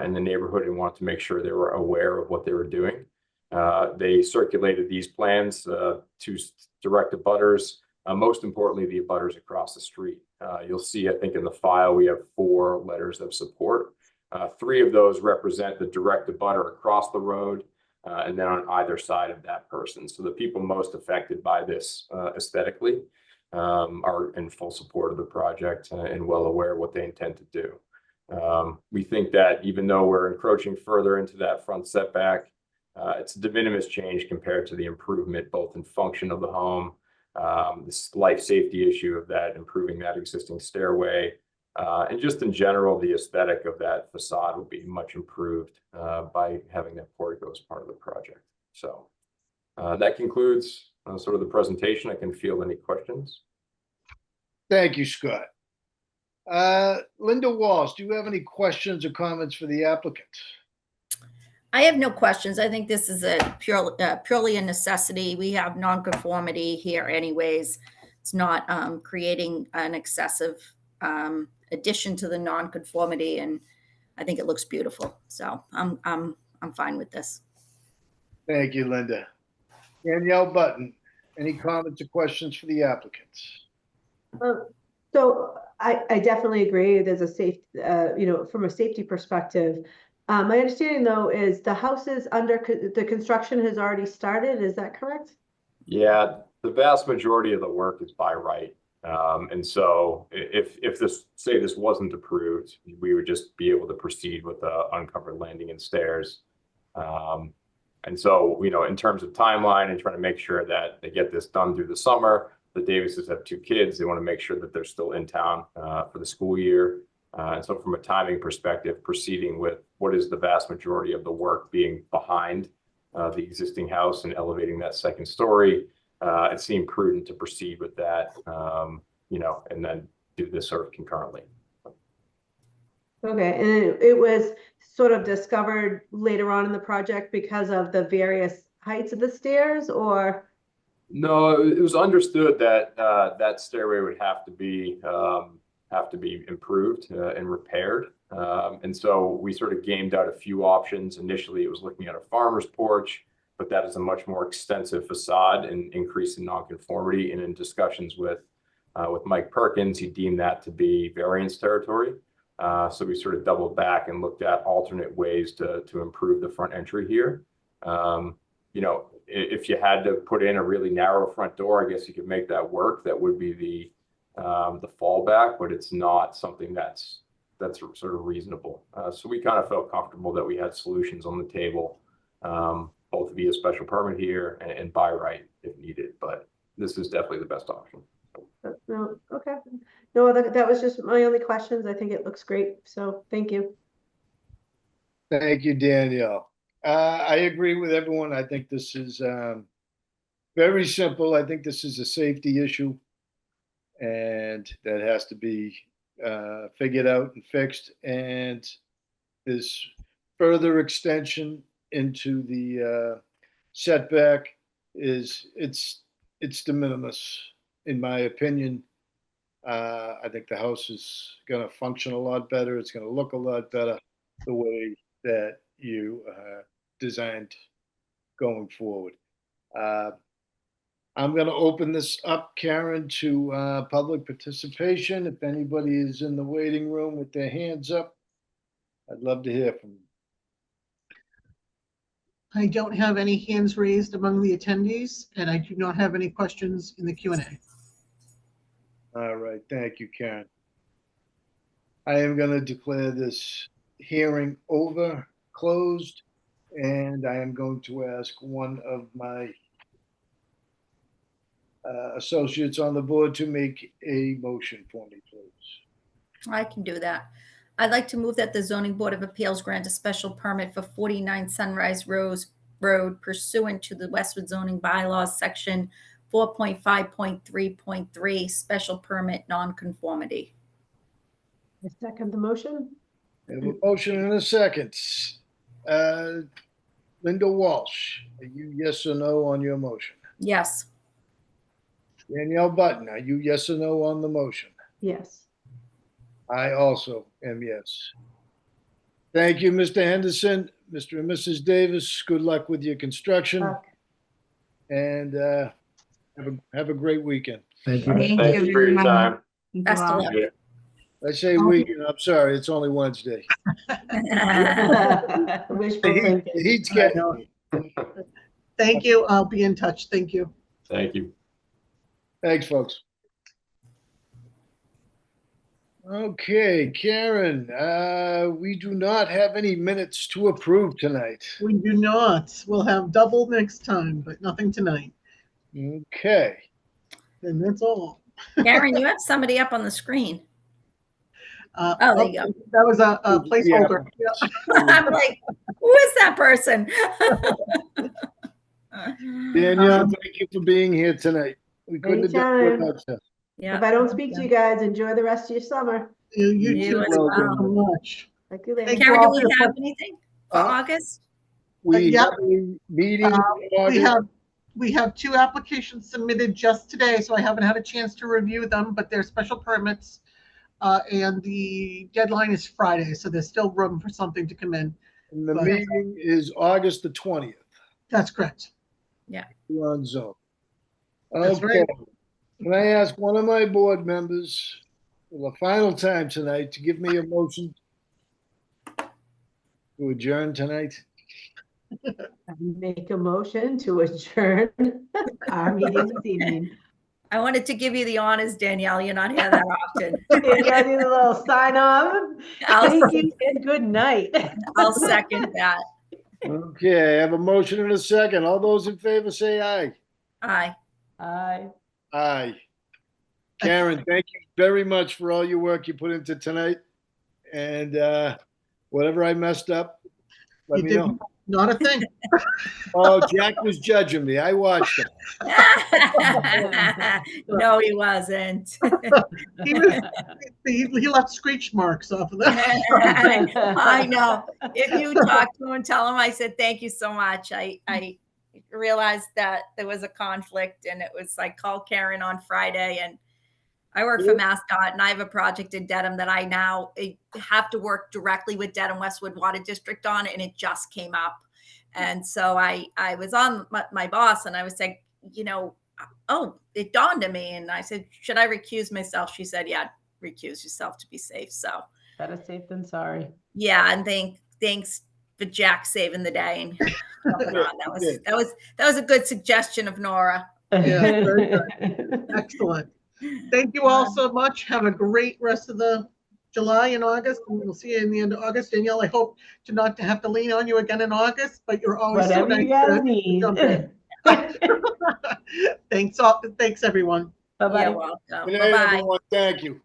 in the neighborhood and want to make sure they were aware of what they were doing. They circulated these plans to direct abutters, most importantly, the abutters across the street. You'll see, I think in the file, we have 4 letters of support. 3 of those represent the direct abutter across the road, and then on either side of that person. So the people most affected by this aesthetically are in full support of the project and well aware of what they intend to do. We think that even though we're encroaching further into that front setback, it's a de minimis change compared to the improvement both in function of the home, this life safety issue of that, improving that existing stairway, and just in general, the aesthetic of that facade will be much improved by having that portico as part of the project. So that concludes sort of the presentation. I can field any questions. Thank you, Scott. Linda Walsh, do you have any questions or comments for the applicant? I have no questions. I think this is a purely a necessity. We have nonconformity here anyways. It's not creating an excessive addition to the nonconformity, and I think it looks beautiful. So I'm fine with this. Thank you, Linda. Danielle Button, any comments or questions for the applicants? So I definitely agree. There's a safe, you know, from a safety perspective. My understanding though is the house is under the construction has already started. Is that correct? Yeah, the vast majority of the work is by right. And so if this, say this wasn't approved, we would just be able to proceed with the uncovered landing and stairs. And so, you know, in terms of timeline and trying to make sure that they get this done through the summer, the Davises have 2 kids. They want to make sure that they're still in town for the school year. And so from a timing perspective, proceeding with what is the vast majority of the work being behind the existing house and elevating that second story, it seemed prudent to proceed with that, you know, and then do this sort of concurrently. Okay, and it was sort of discovered later on in the project because of the various heights of the stairs, or? No, it was understood that that stairway would have to be improved and repaired. And so we sort of gamed out a few options. Initially, it was looking at a farmer's porch, but that is a much more extensive facade and increase in nonconformity. And in discussions with Mike Perkins, he deemed that to be variance territory. So we sort of doubled back and looked at alternate ways to improve the front entry here. You know, if you had to put in a really narrow front door, I guess you could make that work. That would be the fallback, but it's not something that's sort of reasonable. So we kind of felt comfortable that we had solutions on the table, both via special permit here and by right if needed. But this is definitely the best option. No, okay. No, that was just my only questions. I think it looks great. So thank you. Thank you, Danielle. I agree with everyone. I think this is very simple. I think this is a safety issue, and that has to be figured out and fixed. And this further extension into the setback it's de minimis, in my opinion. I think the house is going to function a lot better. It's going to look a lot better the way that you designed going forward. I'm going to open this up, Karen, to public participation. If anybody is in the waiting room with their hands up, I'd love to hear from them. I don't have any hands raised among the attendees, and I do not have any questions in the Q&A. All right, thank you, Karen. I am going to declare this hearing closed. And I am going to ask one of my associates on the board to make a motion for me, please. I can do that. I'd like to move that the zoning board of appeals grant a special permit for 49 Sunrise Road pursuant to the Westwood zoning bylaws, section 4.5.3.3, special permit nonconformity. I second the motion. I have a motion and a second. Linda Walsh, are you yes or no on your motion? Yes. Danielle Button, are you yes or no on the motion? Yes. I also am yes. Thank you, Mr. Henderson. Mr. and Mrs. Davis, good luck with your construction. And have a great weekend. Thank you. Thank you for your time. Best of luck. I say weekend, I'm sorry, it's only Wednesday. The heat's getting me. Thank you. I'll be in touch. Thank you. Thank you. Thanks, folks. Okay, Karen, we do not have any minutes to approve tonight. We do not. We'll have double next time, but nothing tonight. Okay. And that's all. Karen, you have somebody up on the screen. Oh, there you go. That was a placeholder. Yeah. I'm like, who is that person? Danielle, thank you for being here tonight. We couldn't have done it without you. Yeah. If I don't speak to you guys, enjoy the rest of your summer. You You too. as Thank you well. so much. Thank you, Thank ladies. you Karen, all do for we your have anything for August? We yeah. have a meeting. We have 2 applications submitted just today, so I haven't had a chance to review them, but they're special permits. And the deadline is Friday, so there's still room for something to come in. And the meeting is August the 20th. That's correct. We're on Zoom. That's Okay. right. Can I ask one of my board members for the final time tonight to give me a motion to adjourn tonight? Make a motion to adjourn our meeting this evening. I wanted to give you the honors, Danielle. You're not here that often. You gotta do the little sign off. I'll, Thank you and good night. I'll second that. Okay, I have a motion and a second. All those in favor say aye. Aye. Aye. Aye. Karen, thank you very much for all your work you put into tonight. And whatever I messed up, let You me did know. not a thing. Oh, Jack was judging me. I watched him. No, he wasn't. He left screech marks off of that. I know. If you talk to him, tell him I said thank you so much. I realized that there was a conflict, and it was, I called Karen on Friday, and I work for MassDOT, and I have a project in Dedham that I now have to work directly with Dedham Westwood Water District on, and it just came up. And so I was on my boss, and I was saying, it dawned on me, and I said, should I recuse myself? She said, yeah, recuse yourself to be safe. So Better safe than sorry. yeah, and thanks for Jack saving the day and jumping on. That was a good suggestion of Nora. Yeah, very good. Excellent. Thank you all so much. Have a great rest of the July and August. And we'll see you in the end of August. Danielle, I hope to not to have to lean on you again in August, but you're always so Whatever nice you guys to need. jump in. Thanks everyone. Bye-bye. You're welcome. Good night, Bye-bye. everyone. Thank you.